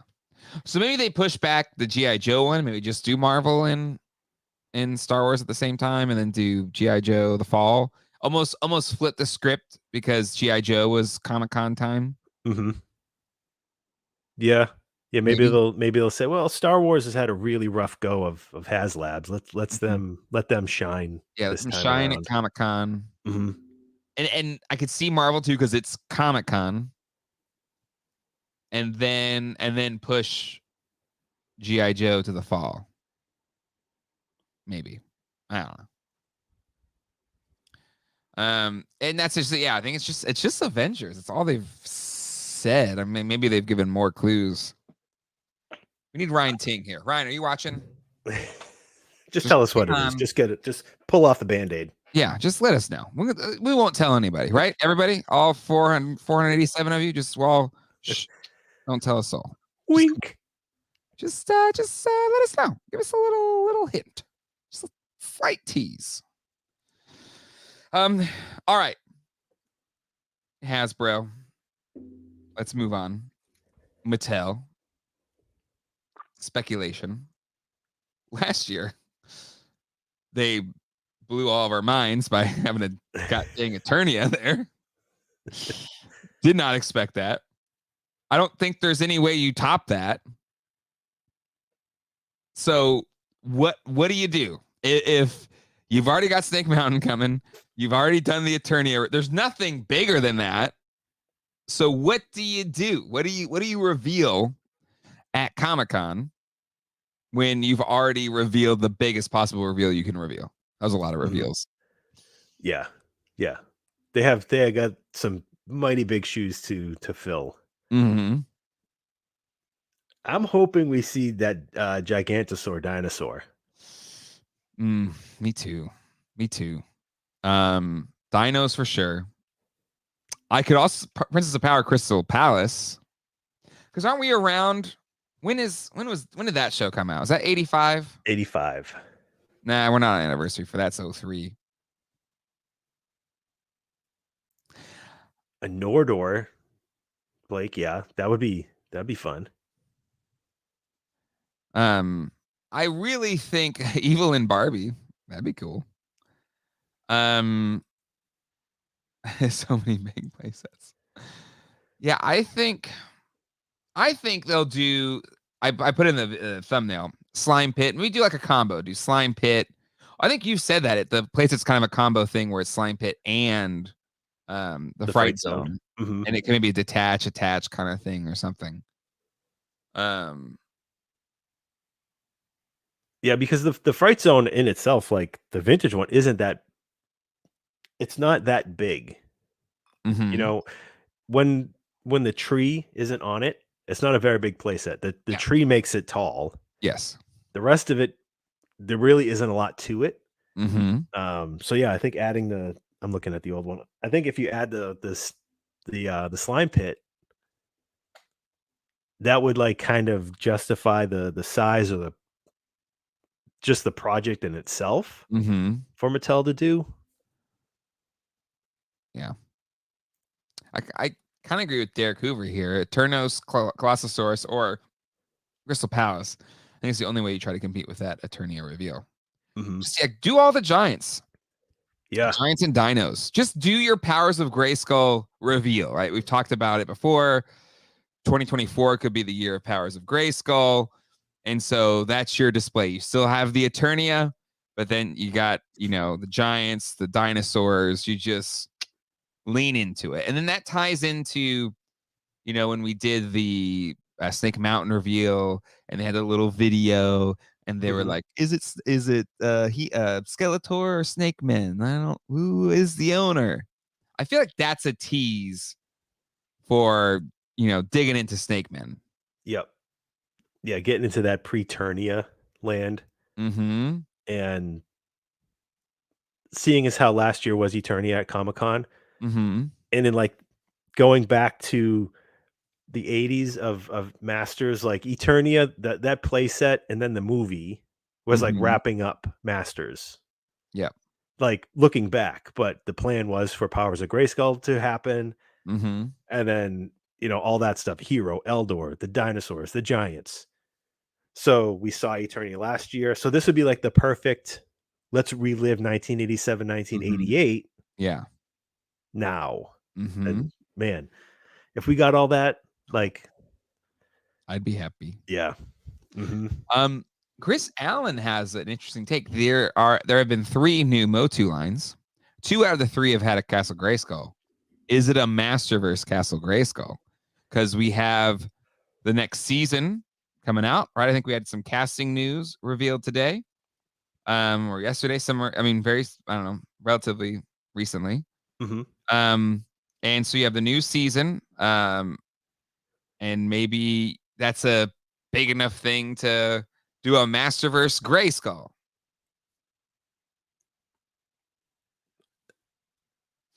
Speaker 1: So maybe they push back the GI Joe one. Maybe just do Marvel and Star Wars at the same time, and then do GI Joe the fall. Almost flip the script because GI Joe was Comic-Con time.
Speaker 2: Mm-hmm. Yeah, yeah. Maybe
Speaker 1: Maybe.
Speaker 2: they'll say, well, Star Wars has had a really rough go of HasLabs.
Speaker 1: Mhm.
Speaker 2: Let them shine
Speaker 1: Yeah, let
Speaker 2: this
Speaker 1: them
Speaker 2: time
Speaker 1: shine at
Speaker 2: around.
Speaker 1: Comic-Con.
Speaker 2: Hmm.
Speaker 1: And I could see Marvel too because it's Comic-Con. And then push GI Joe to the fall. Maybe. I don't know. And that's just I think it's just Avengers. It's all they've said. I mean, maybe they've given more clues. We need Ryan Ting here. Ryan, are you watching?
Speaker 2: Just tell us
Speaker 1: Hang
Speaker 2: what it is.
Speaker 1: on.
Speaker 2: Just get it. Just pull off the Band-Aid.
Speaker 1: Yeah, just let us know. We won't tell anybody, right? Everybody, all 487 of you, just shh, don't tell us all.
Speaker 2: Wink.
Speaker 1: Just let us know. Give us a little hint. Just a slight tease. All right. Hasbro. Let's move on. Mattel. Speculation. Last year, they blew all of our minds by having a goddamn Eternia there. Did not expect that. I don't think there's any way you top that. So what do you do if you've already got Snake Mountain coming? You've already done the Eternia. There's nothing bigger than that. So what do you do? What do you reveal at Comic-Con when you've already revealed the biggest possible reveal you can reveal? That was a lot of reveals.
Speaker 2: Yeah, yeah. They got some mighty big shoes to fill.
Speaker 1: Mm-hmm.
Speaker 2: I'm hoping we see that Gigantosaur dinosaur.
Speaker 1: Me too. Me too. Dinos for sure. I could also Princess of Power Crystal Palace. Because aren't we around? When did that show come out? Is that 85?
Speaker 2: 85.
Speaker 1: Nah, we're not on anniversary for that. So 03.
Speaker 2: A Nordor, Blake. Yeah, that'd be fun.
Speaker 1: I really think Evil in Barbie. That'd be cool. So many big playsets. Yeah, I think they'll do. I put in the thumbnail slime pit, and we do like a combo. Do slime pit. I think you said that the place it's kind of a combo thing where it's slime pit and the fright zone,
Speaker 2: Mm-hmm.
Speaker 1: and it can maybe attach kind of thing or something.
Speaker 2: Yeah, because the fright zone in itself, like the vintage one, isn't that. It's not that big.
Speaker 1: Mm-hmm.
Speaker 2: You know, when the tree isn't on it, it's not a very big playset. The tree makes it tall.
Speaker 1: Yes.
Speaker 2: The rest of it, there really isn't a lot to it.
Speaker 1: Mm-hmm.
Speaker 2: So yeah, I think adding I'm looking at the old one. I think if you add the slime pit, that would like kind of justify the size of just the project in itself
Speaker 1: Mm-hmm.
Speaker 2: for Mattel to do.
Speaker 1: Yeah. I kind of agree with Derek Hoover here. Eternos, Colossosaurus, or Crystal Palace. I think it's the only way you try to compete with that Eternia reveal.
Speaker 2: Mm-hmm.
Speaker 1: Just do all the giants.
Speaker 2: Yeah.
Speaker 1: Giants and dinos. Just do your Powers of Grayskull reveal, right? We've talked about it before. 2024 could be the year of Powers of Grayskull. And so that's your display. You still have the Eternia, but then you got, the giants, the dinosaurs. You just lean into it. And then that ties into, when we did the Snake Mountain reveal and they had a little video and they were like, is it Skeletor or Snake Man? Who is the owner? I feel like that's a tease for, digging into Snake Man.
Speaker 2: Yep. Yeah, getting into that pre-Turnia land.
Speaker 1: Mm-hmm.
Speaker 2: And seeing as how last year was Eternia at Comic-Con,
Speaker 1: Mm-hmm.
Speaker 2: and then like going back to the 80s of Masters, like Eternia, that play set and then the movie was like wrapping up Masters.
Speaker 1: Yeah.
Speaker 2: Like looking back, but the plan was for Powers of Grayskull to happen.
Speaker 1: Mm-hmm.
Speaker 2: And then, all that stuff, Hero, Eldor, the dinosaurs, the giants. So we saw Eternia last year. So this would be like the perfect, let's relive 1987, 1988
Speaker 1: Yeah.
Speaker 2: now.
Speaker 1: Mm-hmm.
Speaker 2: And man, if we got all that, like,
Speaker 1: I'd be happy.
Speaker 2: yeah. Mm-hmm.
Speaker 1: Chris Allen has an interesting take. There have been 3 new Motu lines. 2 out of the 3 have had a Castle Grayskull. Is it a Masterverse Castle Grayskull? Because we have the next season coming out, right? I think we had some casting news revealed today, or yesterday, somewhere. I mean, relatively recently.
Speaker 2: Mm-hmm.
Speaker 1: And so you have the new season, and maybe that's a big enough thing to do a Masterverse Grayskull.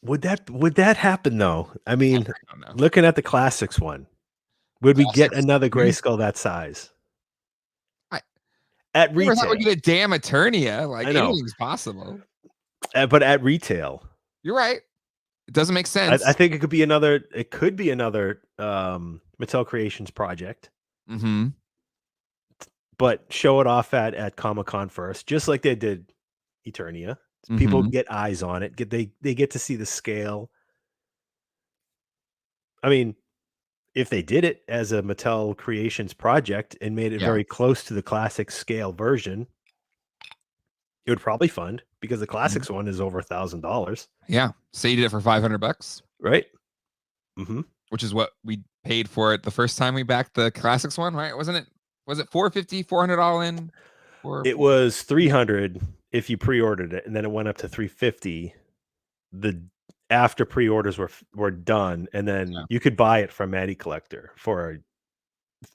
Speaker 2: Would that happen though? I mean, looking at the classics one, would we get another Grayskull that size? At retail,
Speaker 1: I would get a damn Eternia. Like,
Speaker 2: I know.
Speaker 1: anything's possible.
Speaker 2: But at retail,
Speaker 1: you're right. It doesn't make sense.
Speaker 2: I think it could be another. It could be another Mattel Creations project.
Speaker 1: Mm-hmm.
Speaker 2: But show it off at Comic-Con first, just like they did Eternia. People get eyes on it. They get to see the scale. I mean, if they did it as a Mattel Creations project and made it very close to the classic scale version, it would probably fund because the classics one is over $1,000.
Speaker 1: Yeah. Say you did it for $500,
Speaker 2: right? Mm-hmm.
Speaker 1: Which is what we paid for it the first time we backed the classics one, right? Wasn't it? Was it $450, $400 all in?
Speaker 2: It was $300 if you pre-ordered it, and then it went up to $350. After pre-orders were done, and then you could buy it from Matty Collector for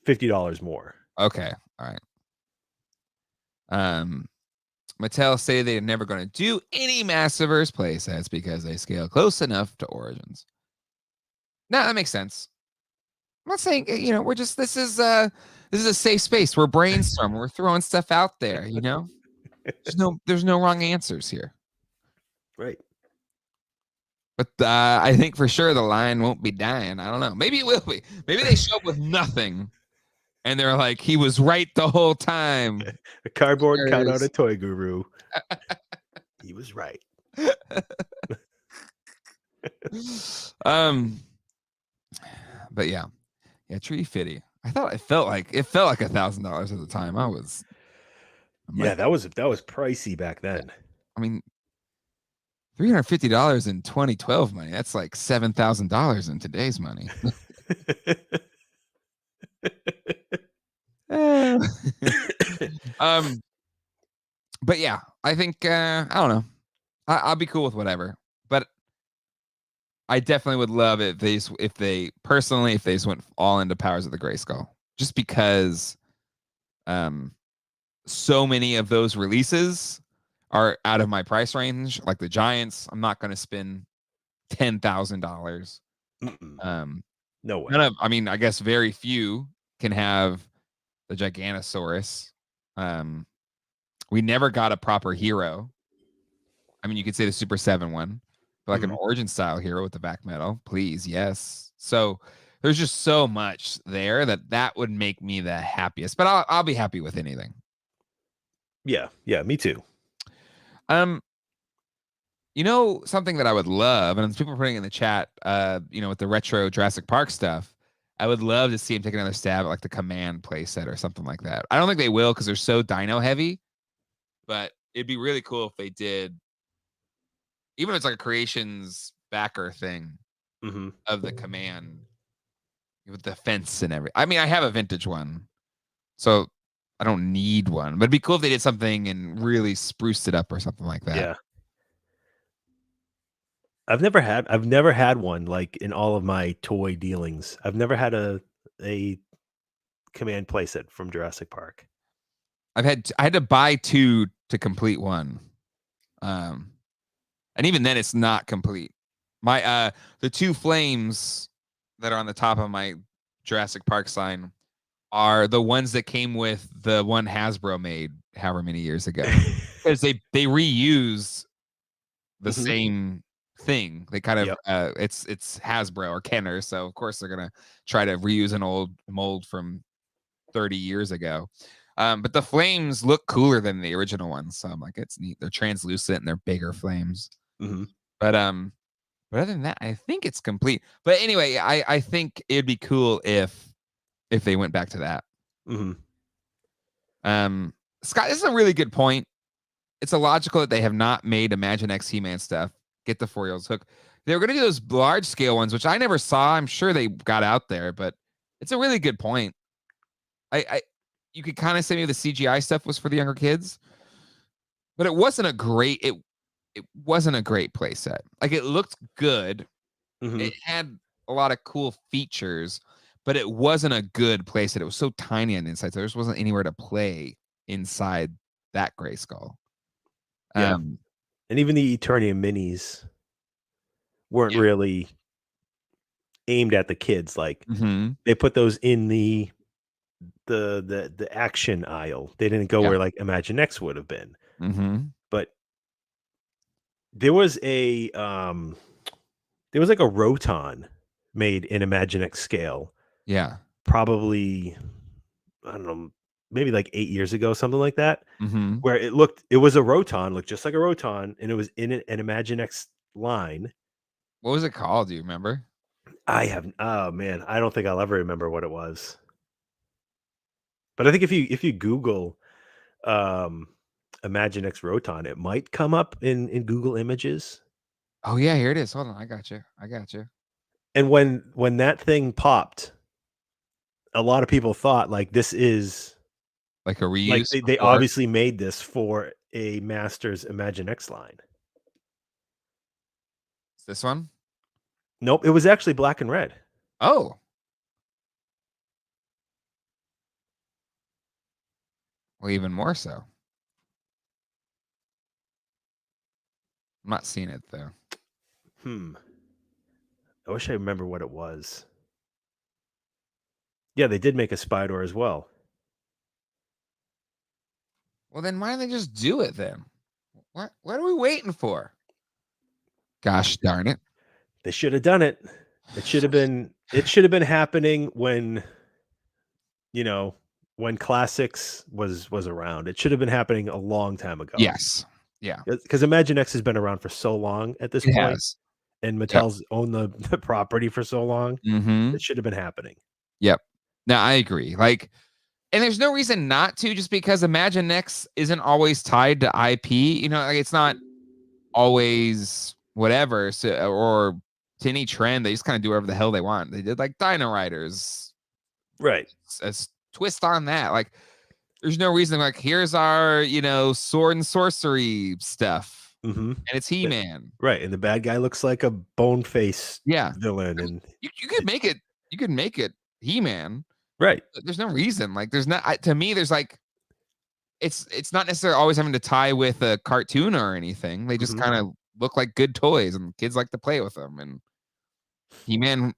Speaker 2: $50 more.
Speaker 1: Okay. All right. Mattel say they're never going to do any Massiverse playsets because they scale close enough to Origins. No, that makes sense. I'm not saying, we're just this is a safe space. We're brainstorming. We're throwing stuff out there. There's no wrong answers here.
Speaker 2: Right.
Speaker 1: But I think for sure the line won't be dying. I don't know. Maybe it will be. Maybe they show up with nothing, and they're like, he was right the whole time.
Speaker 2: A cardboard cutout of Toy Guru. He was right.
Speaker 1: But yeah, Tree Fitty. I thought it felt like $1,000 at the time.
Speaker 2: That was pricey back then.
Speaker 1: I mean, $350 in 2012 money. That's like $7,000 in today's money. But yeah, I think I don't know. I'll be cool with whatever. But I definitely would love it if they just went all into Powers of the Grayskull, just because so many of those releases are out of my price range. Like the Giants, I'm not going to spend $10,000.
Speaker 2: No way.
Speaker 1: I guess very few can have the Giganosaurus. We never got a proper hero. I mean, you could say the Super 7 one, but like an Origin style hero with the back metal, please, yes. So there's just so much there that would make me the happiest. But I'll be happy with anything.
Speaker 2: Yeah, me too.
Speaker 1: Something that I would love, and people are putting in the chat, with the retro Jurassic Park stuff, I would love to see him take another stab at like the Command playset or something like that. I don't think they will because they're so dino heavy, but it'd be really cool if they did. Even if it's like a Creations backer thing of the Command with the fence and everything. I mean, I have a vintage one, so I don't need one. But it'd be cool if they did something and really spruced it up or something like that.
Speaker 2: Yeah. I've never had one like in all of my toy dealings. I've never had a Command playset from Jurassic Park.
Speaker 1: I had to buy two to complete one. And even then it's not complete. My the two flames that are on the top of my Jurassic Park sign are the ones that came with the one Hasbro made however many years ago. Because they reuse the same thing. They kind of it's Hasbro or Kenner, so of course they're gonna try to reuse an old mold from 30 years ago. But the flames look cooler than the original ones, so I'm like, it's neat. They're translucent and they're bigger flames. But other than that, I think it's complete. But anyway, I think it'd be cool if they went back to that. Scott, this is a really good point. It's illogical that they have not made Imagine X He-Man stuff. Get the 4-year-olds hook. They were going to do those large scale ones, which I never saw. I'm sure they got out there, but it's a really good point. You could kind of say maybe the CGI stuff was for the younger kids, but it wasn't a great playset. Like, it looked good. It had a lot of cool features, but it wasn't a good playset. It was so tiny on the inside, so there just wasn't anywhere to play inside that Grayskull.
Speaker 2: Yeah. And even the Eternium minis weren't really aimed at the kids. Like they put those in the action aisle. They didn't go where like Imagine X would have been. But there was like a Roton made in Imagine X scale.
Speaker 1: Yeah.
Speaker 2: Probably, I don't know, maybe like 8 years ago, something like that. Where it was a Roton, looked just like a Roton, and it was in an Imagine X line.
Speaker 1: What was it called? Do you remember?
Speaker 2: Oh man, I don't think I'll ever remember what it was. But I think if you Google Imagine X Roton, it might come up in Google Images.
Speaker 1: Oh yeah, here it is. Hold on, I got you.
Speaker 2: And when that thing popped, a lot of people thought like this is
Speaker 1: like a reuse.
Speaker 2: Like they obviously made this for a Masters Imagine X line.
Speaker 1: Is this one?
Speaker 2: Nope, it was actually black and red.
Speaker 1: Oh. Well, even more so. I'm not seeing it though.
Speaker 2: I wish I remember what it was. Yeah, they did make a spy door as well.
Speaker 1: Well, then why don't they just do it then? What are we waiting for? Gosh darn it.
Speaker 2: They should have done it. It should have been happening when, you know, when Classics was around. It should have been happening a long time ago.
Speaker 1: Yes. Yeah.
Speaker 2: Because Imagine X has been around for so long at this
Speaker 1: It
Speaker 2: point,
Speaker 1: has.
Speaker 2: and
Speaker 1: Yep.
Speaker 2: Mattel's owned the property for so long.
Speaker 1: Mm-hmm.
Speaker 2: It should have been happening.
Speaker 1: Yep. No, I agree. Like, and there's no reason not to, just because Imagine X isn't always tied to IP. You know, like it's not always whatever. So, or to any trend, they just kind of do whatever the hell they want. They did like Dino Riders,
Speaker 2: Right.
Speaker 1: a twist on that. Like, there's no reason. Like, here's our sword and sorcery stuff, and it's He-Man.
Speaker 2: Right, and the bad guy looks like a bone-faced villain,
Speaker 1: I mean,
Speaker 2: and
Speaker 1: you could make it. You could make it He-Man.
Speaker 2: right.
Speaker 1: There's no reason. Like, there's not. To me, there's like, it's not necessarily always having to tie with a cartoon or anything. They just kind of look like good toys, and kids like to play with them. And He-Man,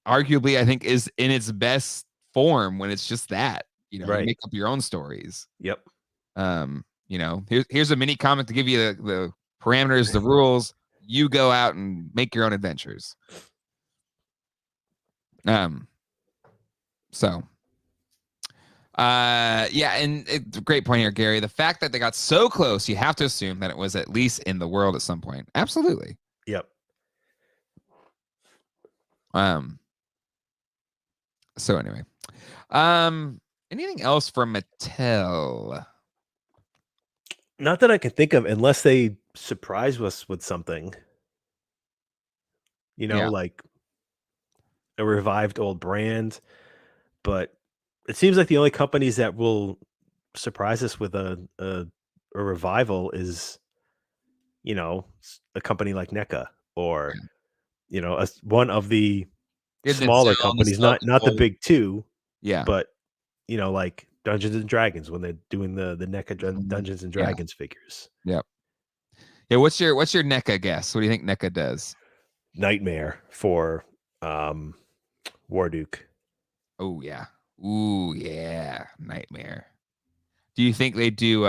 Speaker 1: arguably, I think, is in its best form when it's just that. You make up your own stories.
Speaker 2: Yep.
Speaker 1: Here's a mini comic to give you the parameters, the rules. You go out and make your own adventures. And it's a great point here, Gary. The fact that they got so close, you have to assume that it was at least in the world at some point. Absolutely.
Speaker 2: Yep.
Speaker 1: So anyway, anything else from Mattel?
Speaker 2: Not that I can think of, unless they surprise us with something. Like a revived old brand. But it seems like the only companies that will surprise us with a revival is, a company like NECA, or one of the smaller companies, not the big two.
Speaker 1: Yeah.
Speaker 2: But like Dungeons and Dragons, when they're doing the NECA Dungeons and Dragons figures.
Speaker 1: Yep. Yeah, what's your NECA guess? What do you think NECA does?
Speaker 2: Nightmare for Warduke.
Speaker 1: Oh yeah. Ooh yeah, Nightmare. Do you think they do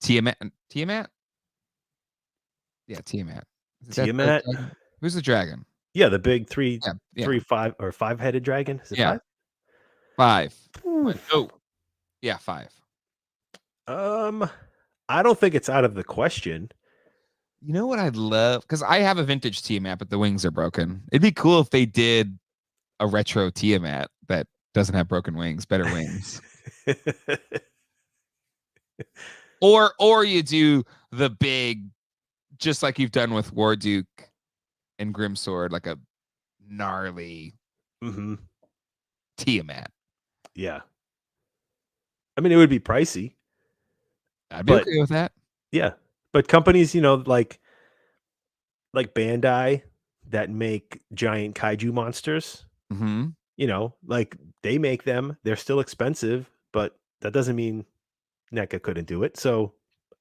Speaker 1: Tiamat? Yeah, Tiamat.
Speaker 2: Tiamat.
Speaker 1: Who's the dragon?
Speaker 2: Yeah, the big 5-headed dragon. Is it 5?
Speaker 1: 5. Oh, yeah, 5.
Speaker 2: I don't think it's out of the question.
Speaker 1: You know what I'd love? Because I have a vintage Tiamat, but the wings are broken. It'd be cool if they did a retro Tiamat that doesn't have broken wings, better wings. or you do the big, just like you've done with Warduke and Grimsword, like a gnarly Tiamat.
Speaker 2: Yeah. I mean, it would be pricey.
Speaker 1: I'd be okay with that.
Speaker 2: Yeah. But companies, like Bandai that make giant kaiju monsters, like they make them. They're still expensive, but that doesn't mean NECA couldn't do it. So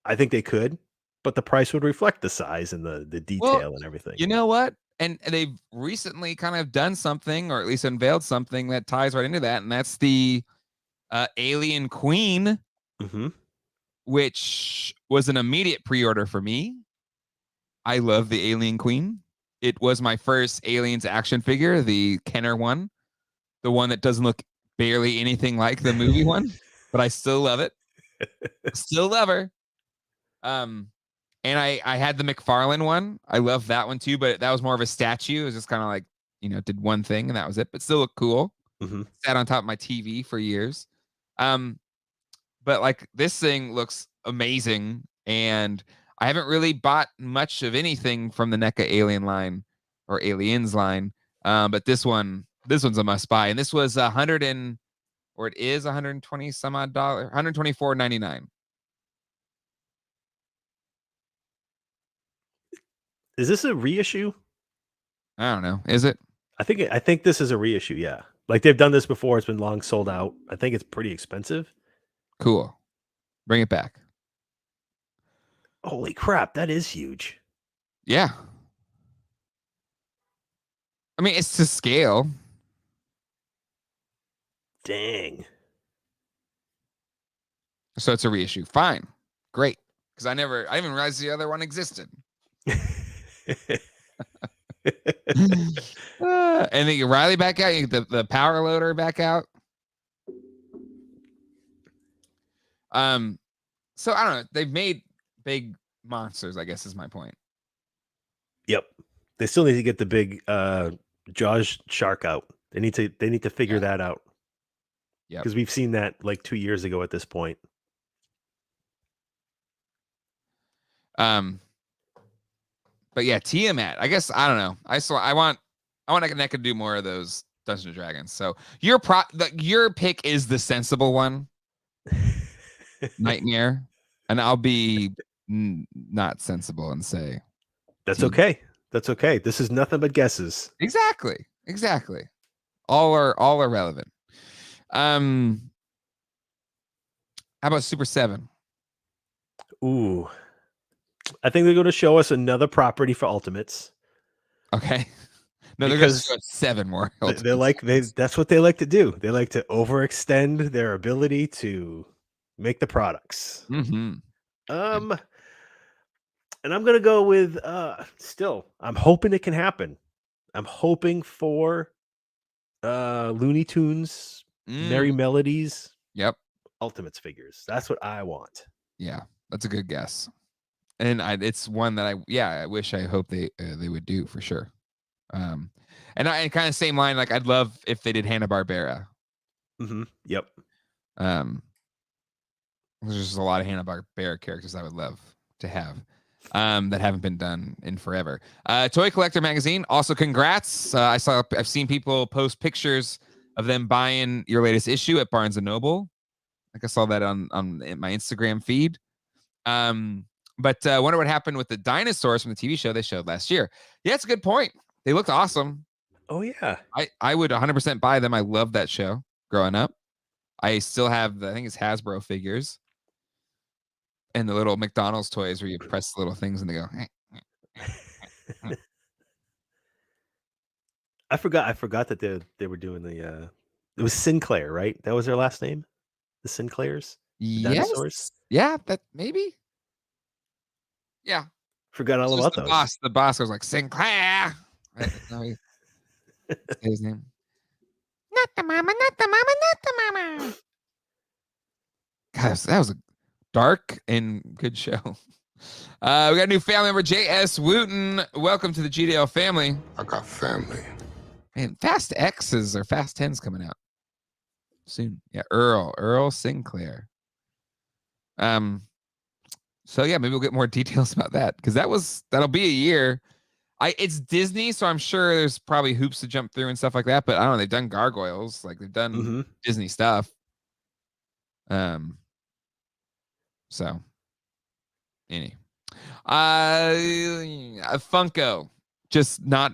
Speaker 2: I think they could, but the price would reflect the size and the detail and everything.
Speaker 1: You know what? And they've recently kind of done something, or at least unveiled something that ties right into that, and that's the Alien Queen, which was an immediate pre-order for me. I love the Alien Queen. It was my first Aliens action figure, the Kenner one, the one that doesn't look barely anything like the movie one, but I still love it. Still love her. And I had the McFarlane one. I love that one too, but that was more of a statue. It was just kind of like, did one thing and that was it, but still looked cool. Sat on top of my TV for years. But like this thing looks amazing, and I haven't really bought much of anything from the NECA Alien line or Aliens line. But this one's a must buy, and this was it is $120 some odd dollar, $124.99.
Speaker 2: Is this a reissue?
Speaker 1: I don't know. Is it?
Speaker 2: I think this is a reissue. Yeah, like they've done this before. It's been long sold out. I think it's pretty expensive.
Speaker 1: Cool. Bring it back.
Speaker 2: Holy crap, that is huge.
Speaker 1: Yeah. I mean, it's to scale.
Speaker 2: Dang.
Speaker 1: So it's a reissue. Fine. Great. Because I didn't even realize the other one existed. And then you Riley back out, you get the power loader back out. So I don't know. They've made big monsters, I guess is my point.
Speaker 2: Yep. They still need to get the big Jaws shark out. They need to figure that out. Yeah. Because we've seen that like 2 years ago at this point.
Speaker 1: But yeah, Tiamat. I guess I don't know. I want NECA to do more of those Dungeons and Dragons. So your pick is the sensible one. Nightmare. And I'll be not sensible and say
Speaker 2: that's okay. That's okay. This is nothing but guesses.
Speaker 1: Exactly. All are relevant. How about Super 7?
Speaker 2: Ooh. I think they're going to show us another property for Ultimates.
Speaker 1: Okay. No, they're going to show us 7 more.
Speaker 2: That's what they like to do. They like to overextend their ability to make the products.
Speaker 1: Mm-hmm.
Speaker 2: And I'm going to go with still. I'm hoping it can happen. I'm hoping for Looney Tunes, Merry Melodies.
Speaker 1: Yep.
Speaker 2: Ultimates figures. That's what I want.
Speaker 1: Yeah, that's a good guess. And it's one that I hope they would do for sure. And kind of same line, like I'd love if they did Hanna-Barbera.
Speaker 2: Mm-hmm. Yep.
Speaker 1: There's just a lot of Hanna-Barbera characters I would love to have that haven't been done in forever. Toy Collector Magazine, also congrats. I've seen people post pictures of them buying your latest issue at Barnes & Noble. Like I saw that on my Instagram feed. But wonder what happened with the dinosaurs from the TV show they showed last year. Yeah, it's a good point. They looked awesome.
Speaker 2: Oh yeah.
Speaker 1: I would 100% buy them. I loved that show growing up. I still have I think it's Hasbro figures and the little McDonald's toys where you press the little things and they go.
Speaker 2: I forgot that they were doing the it was Sinclair, right? That was their last name? The Sinclairs? The dinosaurs?
Speaker 1: Yeah, that maybe. Yeah.
Speaker 2: Forgot all about those.
Speaker 1: The boss was like, Sinclair. Right? His name. Not the mama, not the mama, not the mama. God, that was a dark and good show. We got a new family member, J.S. Wooten. Welcome to the GDL family.
Speaker 3: I got family.
Speaker 1: Man, Fast X's or Fast 10's coming out soon. Yeah, Earl Sinclair. So yeah, maybe we'll get more details about that because that'll be a year. It's Disney, so I'm sure there's probably hoops to jump through and stuff like that. But I don't know. They've done Gargoyles, like they've done Disney stuff. So, Funko just not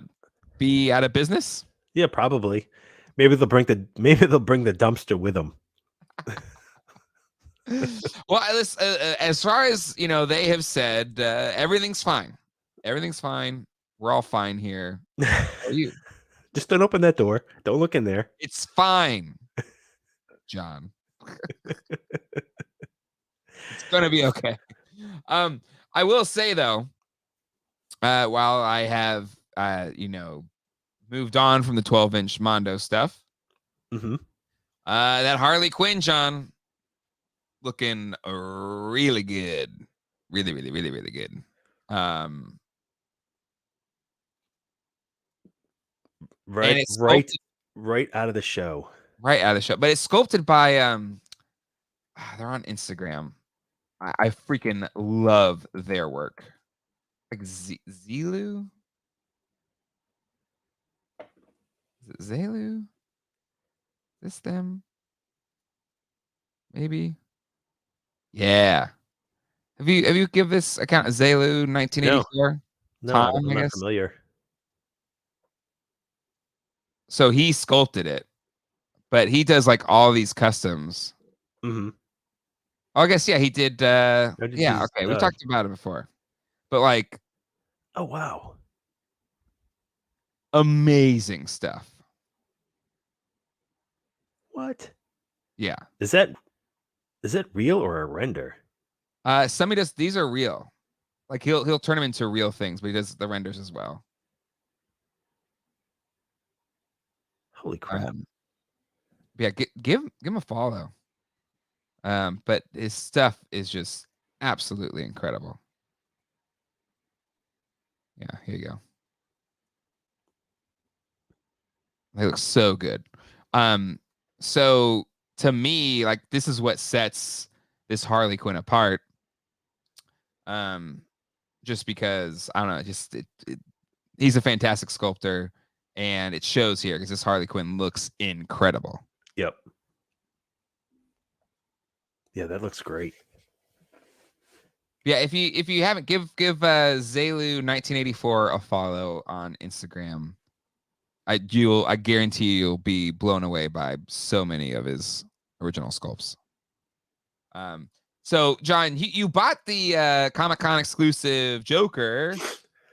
Speaker 1: be out of business.
Speaker 2: Yeah, probably. Maybe they'll bring the dumpster with them.
Speaker 1: Well, as far as they have said everything's fine. Everything's fine. We're all fine here. How are you?
Speaker 2: Just don't open that door. Don't look in there.
Speaker 1: It's fine, John. It's gonna be okay. I will say though, while I have moved on from the 12-inch Mondo stuff, that Harley Quinn, John, looking really good, really good.
Speaker 2: Right out of the show.
Speaker 1: Right out of the show. But it's sculpted by they're on Instagram. I freaking love their work. Like Zelu? Is it Zelu? Is this them? Maybe. Yeah. Have you give this account Zelu 1984?
Speaker 2: No, I'm not familiar.
Speaker 1: So he sculpted it, but he does like all these customs. Oh, I guess he did. Yeah,
Speaker 2: Prodigy's,
Speaker 1: okay, we talked about it before, but like,
Speaker 2: oh wow,
Speaker 1: amazing stuff.
Speaker 2: what
Speaker 1: Yeah.
Speaker 2: is that? Is that real or a render?
Speaker 1: Somebody does. These are real. Like he'll turn them into real things, but he does the renders as well.
Speaker 2: Holy crap!
Speaker 1: Yeah, give him a follow. But his stuff is just absolutely incredible. Yeah, here you go. They look so good. So to me, like this is what sets this Harley Quinn apart. Just because I don't know, just he's a fantastic sculptor, and it shows here because this Harley Quinn looks incredible.
Speaker 2: Yep. Yeah, that looks great.
Speaker 1: Yeah, if you haven't, give Zelu 1984 a follow on Instagram. I guarantee you'll be blown away by so many of his original sculpts. So John, you bought the Comic-Con exclusive Joker.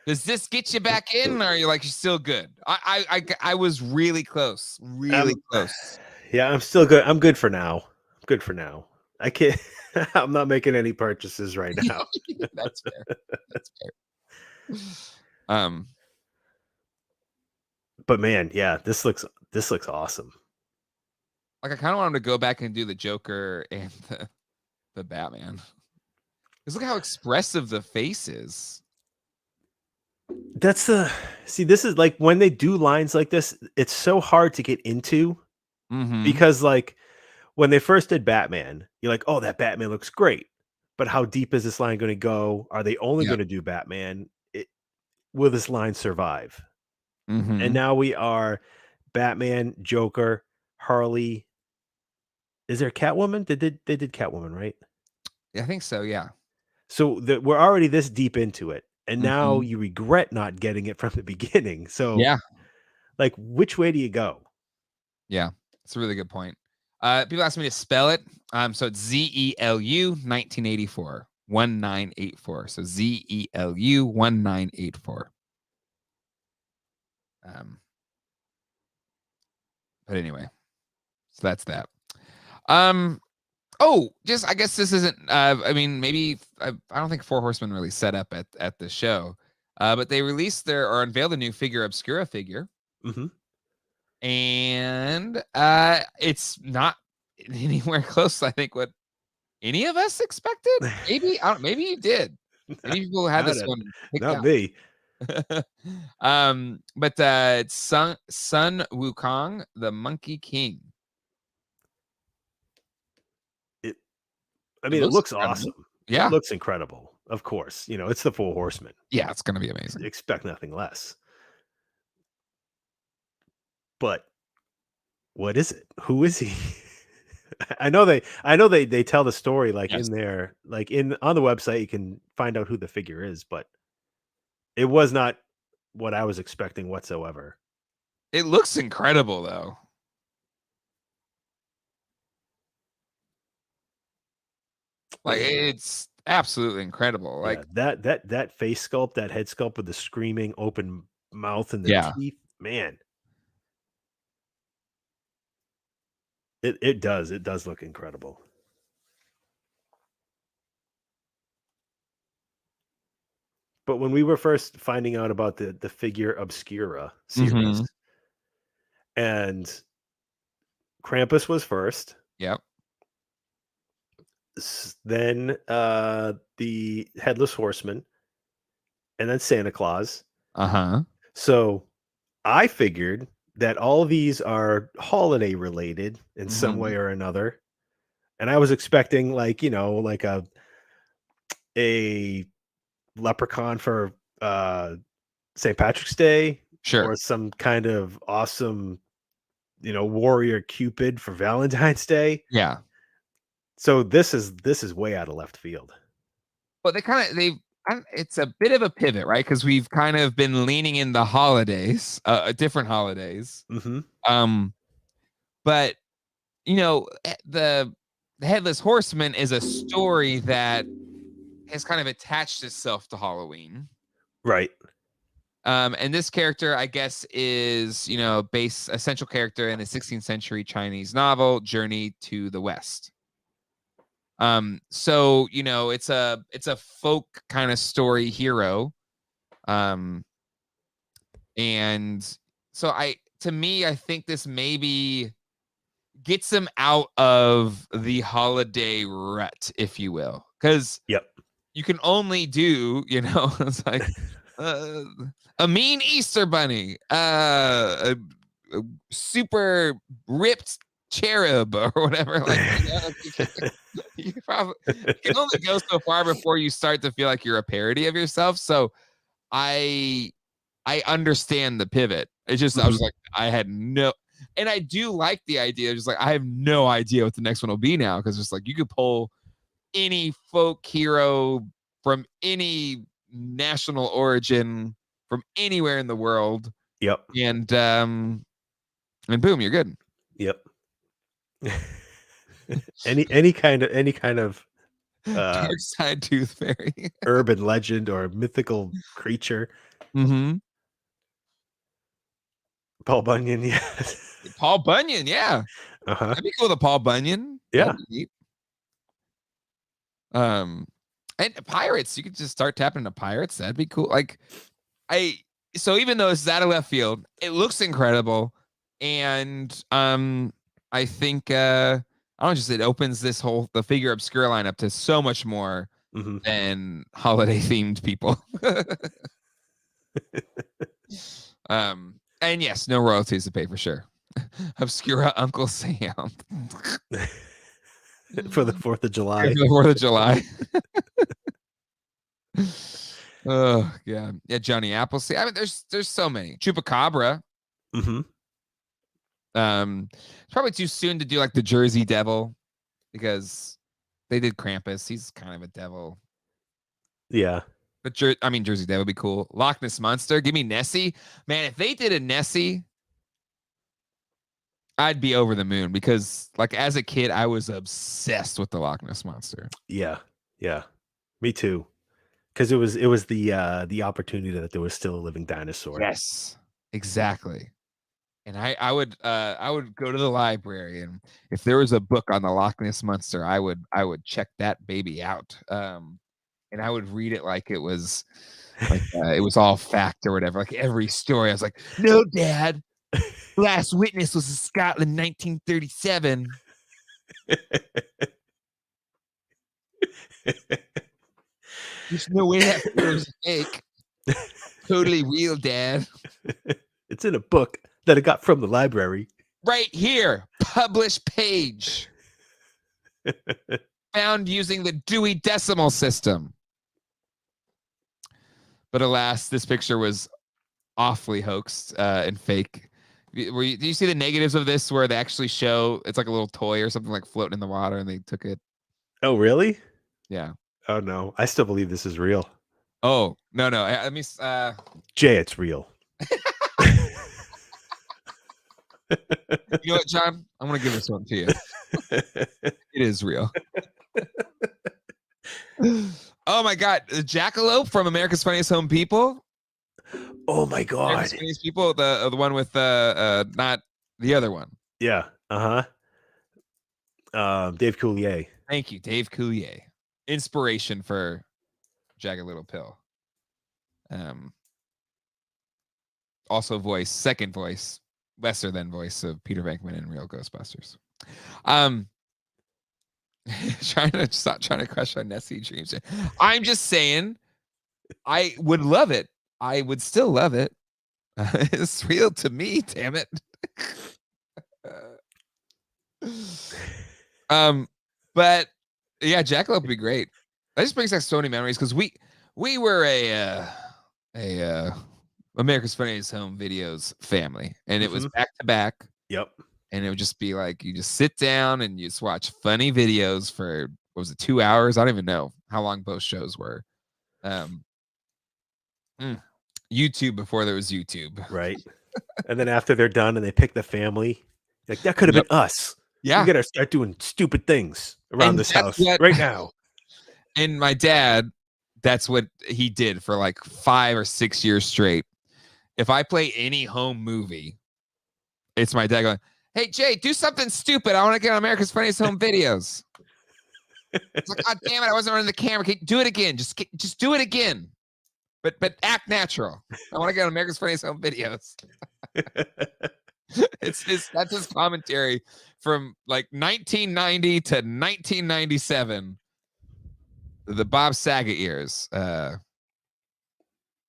Speaker 1: Does this get you back in, or are you like you're still good? I was really close, really close.
Speaker 2: Yeah, I'm still good. I'm good for now. Good for now. I can't. I'm not making any purchases right now.
Speaker 1: That's fair. That's fair.
Speaker 2: But man, yeah, this looks awesome.
Speaker 1: Like I kind of want him to go back and do the Joker and the Batman. Because look how expressive the face is.
Speaker 2: That's the this is like when they do lines like this, it's so hard to get into because like when they first did Batman, you're like, oh, that Batman looks great. But how deep is this line going to go? Are they only going to do Batman? Will this line survive? And now we are Batman, Joker, Harley. Is there Catwoman? They did Catwoman, right?
Speaker 1: I think so, yeah.
Speaker 2: So we're already this deep into it. And now you regret not getting it from the beginning. So
Speaker 1: yeah,
Speaker 2: like which way do you go?
Speaker 1: Yeah, it's a really good point. People ask me to spell it. So it's ZELU 1984 1984. So ZELU 1984. But anyway, so that's that. Oh, just I guess this isn't. I mean, maybe I don't think Four Horsemen really set up at the show, but they released or unveiled a new Figura Obscura figure. And it's not anywhere close, I think, what any of us expected. Maybe maybe you did. Maybe people had this one picked
Speaker 2: not
Speaker 1: out.
Speaker 2: me.
Speaker 1: But it's Sun Wukong, the Monkey King.
Speaker 2: It looks awesome.
Speaker 1: Yeah,
Speaker 2: it looks incredible. Of course, it's the Four Horsemen.
Speaker 1: Yeah, it's gonna be amazing.
Speaker 2: Expect nothing less. But what is it? Who is he? I know they tell the story like in there, like on the website you can find out who the figure is, but it was not what I was expecting whatsoever.
Speaker 1: It looks incredible though. Like it's absolutely incredible. Like
Speaker 2: that face sculpt, that head sculpt with the screaming open mouth and the teeth, man. It does look incredible. But when we were first finding out about the Figura Obscura series, and Krampus was first.
Speaker 1: Yep.
Speaker 2: Then the Headless Horseman, and then Santa Claus. So I figured that all of these are holiday related in some way or another. And I was expecting like, like a leprechaun for St. Patrick's Day, or some kind of awesome, warrior Cupid for Valentine's Day.
Speaker 1: Yeah.
Speaker 2: So this is way out of left field.
Speaker 1: But it's a bit of a pivot, right? Because we've kind of been leaning in the holidays, different holidays. But the the Headless Horseman is a story that has kind of attached itself to Halloween.
Speaker 2: Right.
Speaker 1: And this character, I guess, is, you know, a central character in the 16th century Chinese novel Journey to the West. So, you know, it's a folk kind of story hero. And so to me, I think this maybe gets him out of the holiday rut, if you will, because
Speaker 2: Yep.
Speaker 1: you can only do, you know, it's like a mean Easter bunny, a super ripped cherub or whatever. Like, you know, you can only go so far before you start to feel like you're a parody of yourself. So I understand the pivot. It's just I was like, I had no, and I do like the idea. Just like I have no idea what the next one will be now, because just like you could pull any folk hero from any national origin from anywhere in the world.
Speaker 2: Yep.
Speaker 1: And boom, you're good.
Speaker 2: Yep. any kind of
Speaker 1: Dark side tooth fairy.
Speaker 2: urban legend or mythical creature.
Speaker 1: Mm-hmm.
Speaker 2: Paul Bunyan, yeah.
Speaker 1: Paul Bunyan, yeah. That'd be cool with a Paul Bunyan.
Speaker 2: Yeah.
Speaker 1: And pirates, you could just start tapping into pirates. That'd be cool. Like, so even though it's out of left field, it looks incredible. And I think I don't know, just it opens the Figura Obscura lineup to so much more than holiday themed people. And yes, no royalties to pay for sure. Obscura Uncle Sam.
Speaker 2: For the 4th of July.
Speaker 1: For the 4th of July. Oh yeah. Yeah, Johnny Appleseed. I mean, there's so many. Chupacabra.
Speaker 2: Mm-hmm.
Speaker 1: It's probably too soon to do like the Jersey Devil, because they did Krampus. He's kind of a devil.
Speaker 2: Yeah.
Speaker 1: But Jersey Devil would be cool. Loch Ness Monster. Give me Nessie. Man, if they did a Nessie, I'd be over the moon, because like as a kid, I was obsessed with the Loch Ness Monster.
Speaker 2: Yeah. Yeah. Me too. Because it was the opportunity that there was still a living dinosaur.
Speaker 1: Yes, exactly. And I would go to the library, and if there was a book on the Loch Ness Monster, I would check that baby out. And I would read it like it was like it was all fact or whatever. Like every story, I was like, "No, Dad, last witness was in Scotland, 1937." There's no way that was fake. Totally real, Dad.
Speaker 2: It's in a book that I got from the library.
Speaker 1: Right here, published page. Found using the Dewey Decimal System. But alas, this picture was awfully hoaxed and fake. Do you see the negatives of this, where they actually show it's like a little toy or something like floating in the water, and they took it?
Speaker 2: Oh, really?
Speaker 1: Yeah.
Speaker 2: Oh no, I still believe this is real.
Speaker 1: Oh no. Let me.
Speaker 2: Jay, it's real.
Speaker 1: You know what, John? I'm gonna give this one to you. It is real. Oh my God, the Jackalope from America's Funniest Home People.
Speaker 2: Oh my God,
Speaker 1: America's Funniest People, the one with not the other one.
Speaker 2: Yeah. Dave Coulier.
Speaker 1: Thank you, Dave Coulier. Inspiration for Jagged Little Pill. Also second voice, lesser than voice of Peter Venkman in Real Ghostbusters. Trying to crush on Nessie dreams. I'm just saying, I would love it. I would still love it. It's real to me, damn it. But yeah, Jackalope would be great. That just brings back so many memories, because we were a America's Funniest Home Videos family, and it was back to back.
Speaker 2: Yep.
Speaker 1: And it would just be like, you just sit down and you just watch funny videos for, what was it, 2 hours? I don't even know how long both shows were. YouTube before there was YouTube.
Speaker 2: Right. And then after they're done and they pick the family, like, that could have been us.
Speaker 1: Yeah.
Speaker 2: We gotta start doing stupid things around
Speaker 1: And
Speaker 2: this
Speaker 1: that's
Speaker 2: house
Speaker 1: what
Speaker 2: right now.
Speaker 1: and my dad, that's what he did for like 5 or 6 years straight. If I play any home movie, it's my dad going, "Hey Jay, do something stupid. I want to get on America's Funniest Home Videos." It's like, God damn it, I wasn't running the camera. Do it again. Just do it again. But act natural. I want to get on America's Funniest Home Videos. That's his commentary from like 1990 to 1997. The Bob Saget years.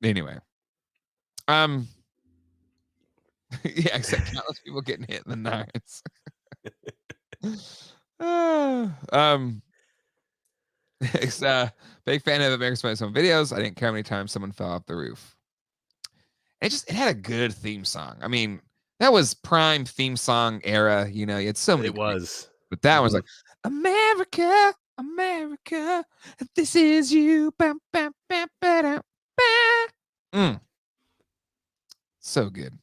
Speaker 1: Anyway. Yeah, except countless people getting hit in the nards. It's big fan of America's Funniest Home Videos. I didn't care how many times someone fell off the roof. It had a good theme song. I mean, that was prime theme song era. You know, you had so many
Speaker 2: It
Speaker 1: great,
Speaker 2: was.
Speaker 1: but that was like America, America, this is you. Bam, bam, bam, ba-dum, ba. So good.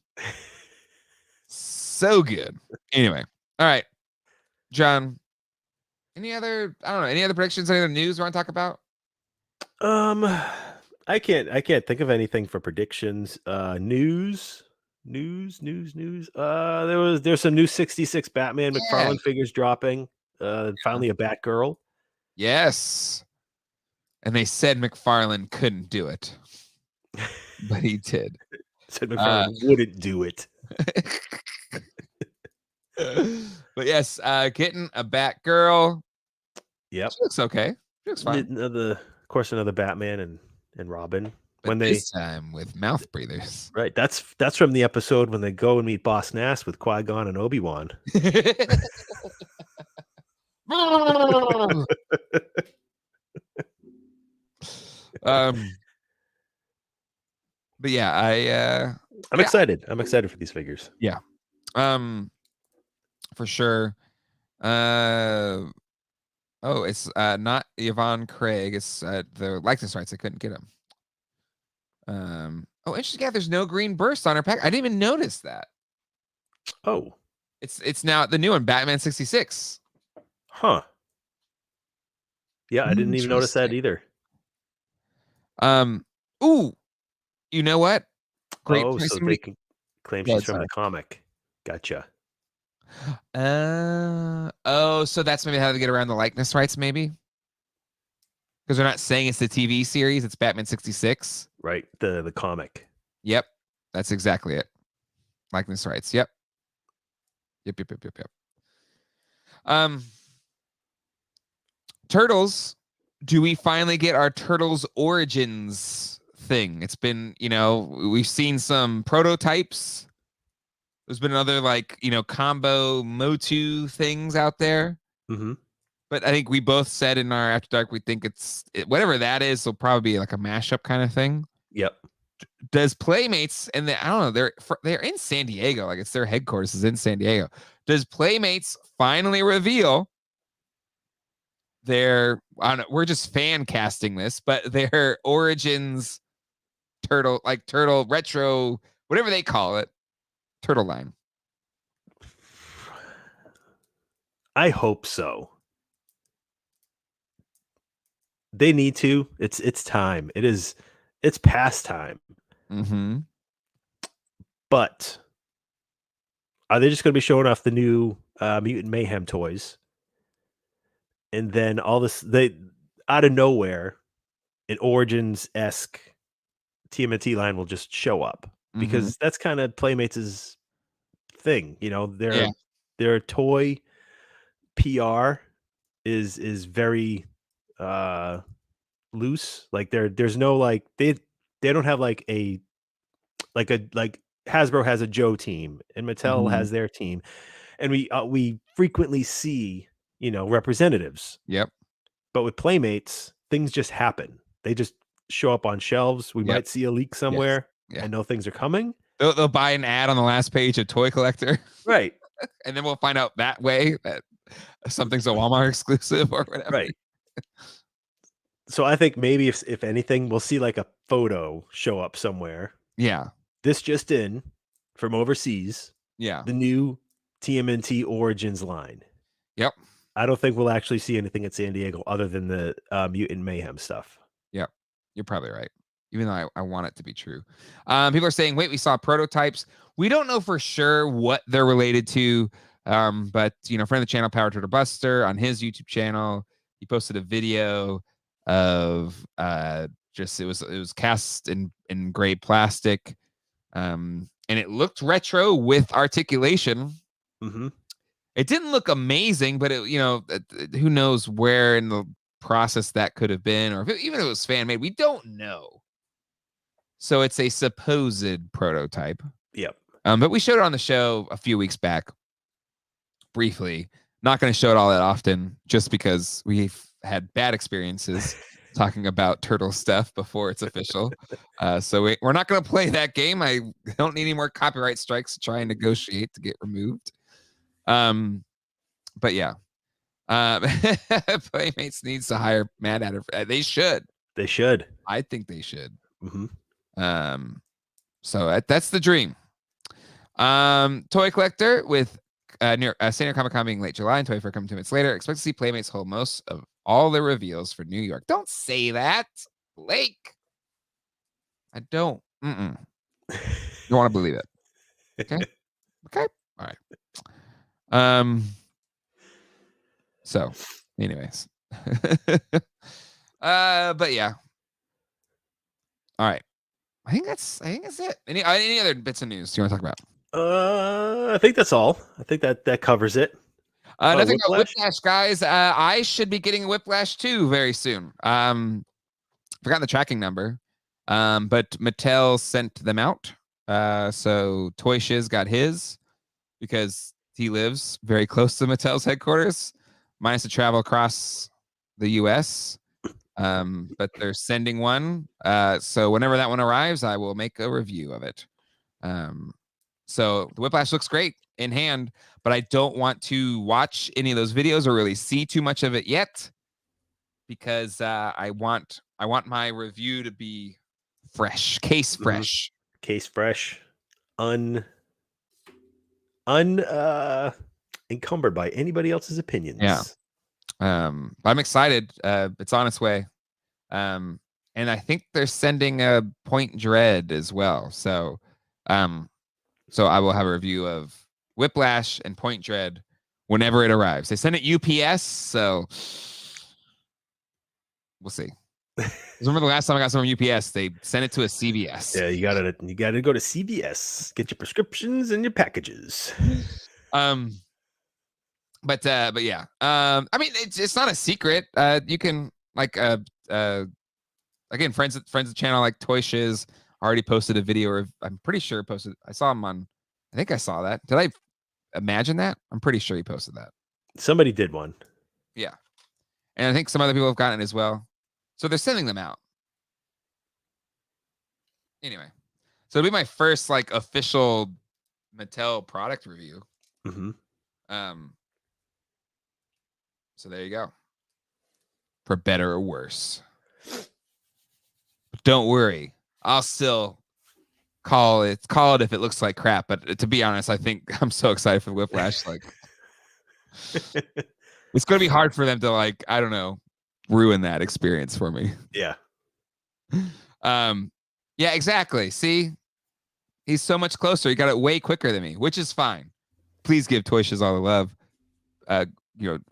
Speaker 1: So good. Anyway, all right, John. Any other predictions, any other news we want to talk about?
Speaker 2: I can't think of anything for predictions. News. There's some new 66 Batman
Speaker 1: Yeah.
Speaker 2: McFarlane figures dropping. Finally a Batgirl.
Speaker 1: Yes. And they said McFarlane couldn't do it, but he did.
Speaker 2: Said McFarlane wouldn't do it.
Speaker 1: But yes, getting a Batgirl.
Speaker 2: Yep.
Speaker 1: She looks okay. She looks fine.
Speaker 2: Of course, another Batman and Robin.
Speaker 1: But this time with mouth breathers.
Speaker 2: Right. That's from the episode when they go and meet Boss Nass with Qui-Gon and Obi-Wan.
Speaker 1: But yeah,
Speaker 2: I'm excited. I'm excited for these figures.
Speaker 1: Yeah. For sure. It's not Yvonne Craig. It's the likeness rights. I couldn't get them. Interesting. Yeah, there's no green burst on her pack. I didn't even notice that.
Speaker 2: Oh.
Speaker 1: It's now the new one, Batman 66.
Speaker 2: Huh. Yeah, I didn't even notice that either.
Speaker 1: Ooh, you know what?
Speaker 2: Great. Oh, so they can claim she's from the comic. Gotcha.
Speaker 1: So that's maybe how they get around the likeness rights, maybe? Because they're not saying it's the TV series, it's Batman 66.
Speaker 2: Right, the comic.
Speaker 1: Yep, that's exactly it. Likeness rights, yep. Yep. Turtles, do we finally get our Turtles Origins thing? It's been, we've seen some prototypes. There's been other combo Motu things out there.
Speaker 2: Mm-hmm.
Speaker 1: But I think we both said in our After Dark, we think whatever that is, will probably be like a mashup kind of thing.
Speaker 2: Yep.
Speaker 1: Does Playmates, and I don't know, they're in San Diego, like it's their headquarters is in San Diego. Does Playmates finally reveal their, I don't know, we're just fan casting this, but their Origins turtle retro, whatever they call it, turtle line?
Speaker 2: I hope so. They need to. It's time. It's past time.
Speaker 1: Mm-hmm.
Speaker 2: But are they just going to be showing off the new Mutant Mayhem toys? And then all this, they out of nowhere, an Origins-esque TMNT line will just show up, because that's kind of Playmates' thing. Their toy PR is very loose. Like there's no they don't have like Hasbro has a Joe team and Mattel has their team, and we frequently see representatives.
Speaker 1: Yep.
Speaker 2: But with Playmates, things just happen. They just show up on shelves. We might see a leak somewhere.
Speaker 1: Yes.
Speaker 2: I know things are coming.
Speaker 1: They'll buy an ad on the last page of Toy Collector.
Speaker 2: Right.
Speaker 1: And then we'll find out that way that something's a Walmart exclusive or whatever.
Speaker 2: Right. So I think maybe if anything, we'll see like a photo show up somewhere.
Speaker 1: Yeah.
Speaker 2: This just in from overseas.
Speaker 1: Yeah.
Speaker 2: The new TMNT Origins line.
Speaker 1: Yep.
Speaker 2: I don't think we'll actually see anything at San Diego other than the Mutant Mayhem stuff.
Speaker 1: Yep. You're probably right. Even though I want it to be true. People are saying, wait, we saw prototypes. We don't know for sure what they're related to. But friend of the channel, Power Turtle Buster, on his YouTube channel, he posted a video of it was cast in gray plastic. And it looked retro with articulation.
Speaker 2: Mm-hmm.
Speaker 1: It didn't look amazing, but who knows where in the process that could have been, or even if it was fan made, we don't know. So it's a supposed prototype.
Speaker 2: Yep.
Speaker 1: But we showed it on the show a few weeks back, briefly. Not going to show it all that often, just because we've had bad experiences talking about turtle stuff before it's official. So we're not going to play that game. I don't need any more copyright strikes to try and negotiate to get removed. But yeah. Playmates needs to hire Mad Hatter. They should.
Speaker 2: They should.
Speaker 1: I think they should.
Speaker 2: Mm-hmm.
Speaker 1: So that's the dream. Toy Collector with San Diego Comic-Con being late July and Toy Fair coming 2 months later. Expect to see Playmates hold most of all the reveals for New York. Don't say that, Blake. I don't. Don't want to believe it. Okay. Okay. All right. So, anyways. But yeah. All right. I think that's it. Any other bits of news you want to talk about?
Speaker 2: I think that's all. I think that covers it.
Speaker 1: Nothing about Whiplash, guys. I should be getting a Whiplash too very soon. Forgot the tracking number. But Mattel sent them out. So Toy Shiz got his because he lives very close to Mattel's headquarters, minus the travel across the US. But they're sending one. So whenever that one arrives, I will make a review of it. So the Whiplash looks great in hand, but I don't want to watch any of those videos or really see too much of it yet, because I want my review to be fresh, case fresh,
Speaker 2: case fresh, encumbered by anybody else's opinions.
Speaker 1: Yeah. I'm excited. It's on its way. And I think they're sending a Point Dread as well. So I will have a review of Whiplash and Point Dread whenever it arrives. They send it UPS, so we'll see. Remember the last time I got some from UPS, they sent it to a CVS.
Speaker 2: Yeah, you gotta go to CVS, get your prescriptions and your packages.
Speaker 1: But yeah. I mean, it's not a secret. You can again, friends of the channel like Toy Shiz already posted a video, or I'm pretty sure posted. I saw him on. I think I saw that. Did I imagine that? I'm pretty sure he posted that.
Speaker 2: Somebody did one.
Speaker 1: Yeah, and I think some other people have gotten it as well. So they're sending them out. Anyway, so it'll be my first official Mattel product review.
Speaker 2: Mm-hmm.
Speaker 1: So there you go. For better or worse. But don't worry. I'll still call it if it looks like crap. But to be honest, I think I'm so excited for Whiplash. It's going to be hard for them to I don't know, ruin that experience for me.
Speaker 2: Yeah.
Speaker 1: Yeah, exactly. See, he's so much closer. He got it way quicker than me, which is fine. Please give Toy Shiz all the love.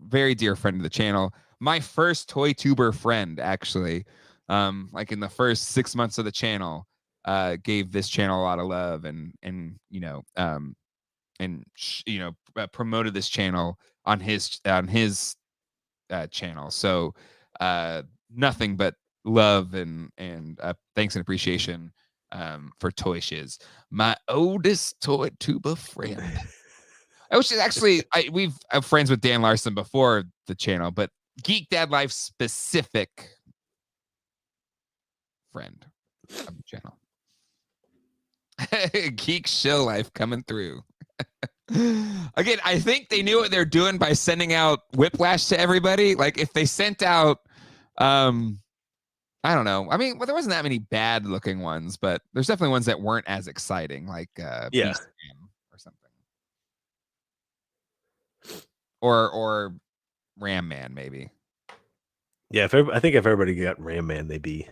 Speaker 1: Very dear friend of the channel. My first toy tuber friend, actually, in the first 6 months of the channel, gave this channel a lot of love and promoted this channel on his channel. So nothing but love and thanks and appreciation for Toy Shiz, my oldest toy tuber friend. Which is actually, we've friends with Dan Larson before the channel, but Geek Dad Life specific friend of the channel. Geek Shill Life coming through. Again, I think they knew what they're doing by sending out Whiplash to everybody. If they sent out, I don't know. I mean, there wasn't that many bad looking ones, but there's definitely ones that weren't as exciting,
Speaker 2: yeah.
Speaker 1: Beast Man or something. or Ram Man maybe.
Speaker 2: Yeah, I think if everybody got Ram Man, they'd be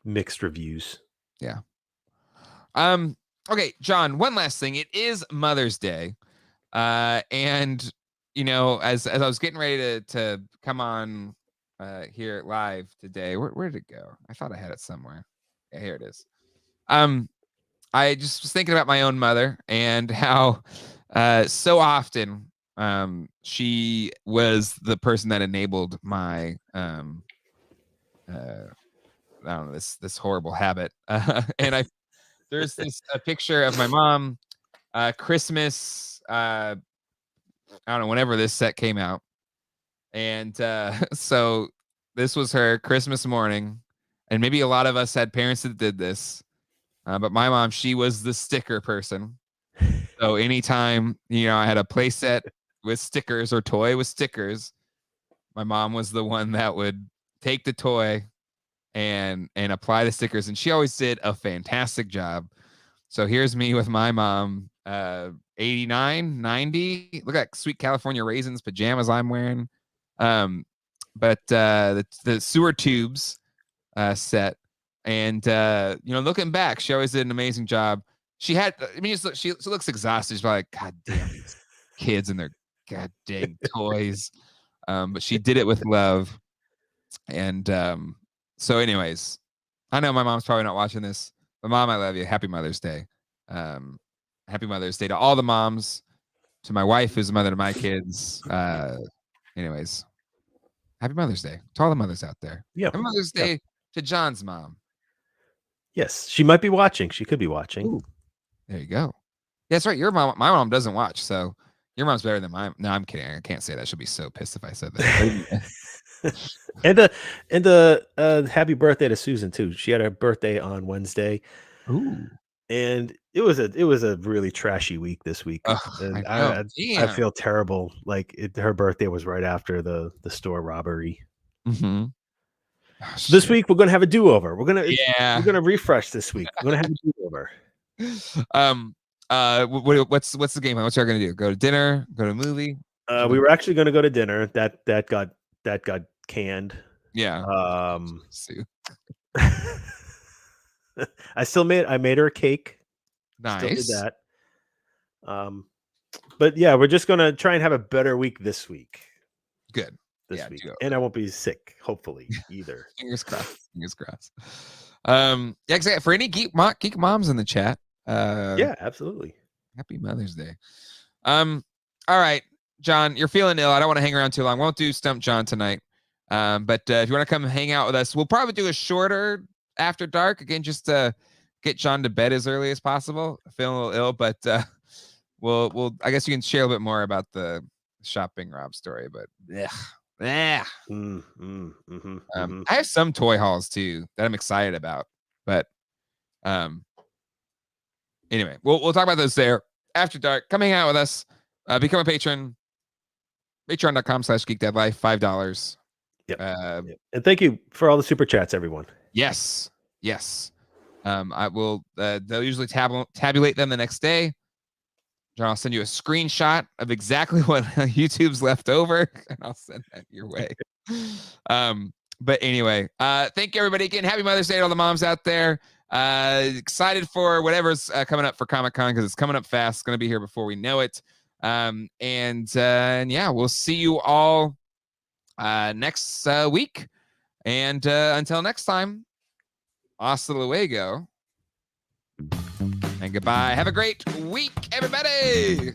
Speaker 2: mixed reviews.
Speaker 1: Yeah. Okay, John, one last thing. It is Mother's Day. And you know, as I was getting ready to come on here live today, where did it go? I thought I had it somewhere. Yeah, here it is. I just was thinking about my own mother and how so often she was the person that enabled my I don't know, this horrible habit. And there's a picture of my mom Christmas I don't know, whenever this set came out. And so this was her Christmas morning. And maybe a lot of us had parents that did this. But my mom, she was the sticker person. So anytime, you know, I had a play set with stickers or toy with stickers, my mom was the one that would take the toy and apply the stickers. And she always did a fantastic job. So here's me with my mom, 89, 90. Look at sweet California raisins pajamas I'm wearing. But the sewer tubes set. And you know, looking back, she always did an amazing job. She had, I mean, she looks exhausted. She's like, God damn these kids and their god dang toys. But she did it with love. And so anyways, I know my mom's probably not watching this, but Mom, I love you. Happy Mother's Day. Happy Mother's Day to all the moms, to my wife who's the mother to my kids. Anyways, happy Mother's Day to all the mothers out there.
Speaker 2: Yeah.
Speaker 1: Happy Mother's Day to John's mom.
Speaker 2: Yes, she might be watching. She could be watching.
Speaker 1: Ooh, there you go. Yeah, that's right. Your mom, my mom doesn't watch, so your mom's better than mine. No, I'm kidding. I can't say that. She'll be so pissed if I said that.
Speaker 2: and the happy birthday to Susan too. She had her birthday on Wednesday.
Speaker 1: Ooh.
Speaker 2: And it was a really trashy week this week. And I feel terrible. Like her birthday was right after the store robbery.
Speaker 1: Mm-hmm.
Speaker 2: Oh, this week we're gonna have a do-over. We're gonna refresh this week. We're gonna have a do-over.
Speaker 1: What's the game plan? What y'all gonna do? Go to dinner? Go to a movie?
Speaker 2: We were actually gonna go to dinner. That got canned.
Speaker 1: Yeah.
Speaker 2: I made her a cake.
Speaker 1: Nice.
Speaker 2: Still did that. But yeah, we're just gonna try and have a better week this week.
Speaker 1: Good.
Speaker 2: This week. And I won't be sick, hopefully, either.
Speaker 1: Fingers crossed. Fingers crossed. Yeah, exactly. For any geek moms in the chat.
Speaker 2: Yeah, absolutely.
Speaker 1: Happy Mother's Day. All right, John, you're feeling ill. I don't want to hang around too long. Won't do Stump John tonight. But if you want to come hang out with us, we'll probably do a shorter after dark again, just to get John to bed as early as possible. I'm feeling a little ill, but we'll I guess you can share a little bit more about the shopping Rob story. But I have some toy hauls too that I'm excited about. But anyway, we'll talk about those there after dark. Come hang out with us. Become a patron. Patreon.com/geekdeadlife, $5.
Speaker 2: Yep. And thank you for all the super chats, everyone.
Speaker 1: Yes. I will. They'll usually tabulate them the next day. John, I'll send you a screenshot of exactly what YouTube's left over, and I'll send that your way. But anyway, thank you everybody again. Happy Mother's Day to all the moms out there. Excited for whatever's coming up for Comic-Con, because it's coming up fast. It's going to be here before we know it. And yeah, we'll see you all next week. And until next time, hasta luego. And goodbye. Have a great week, everybody.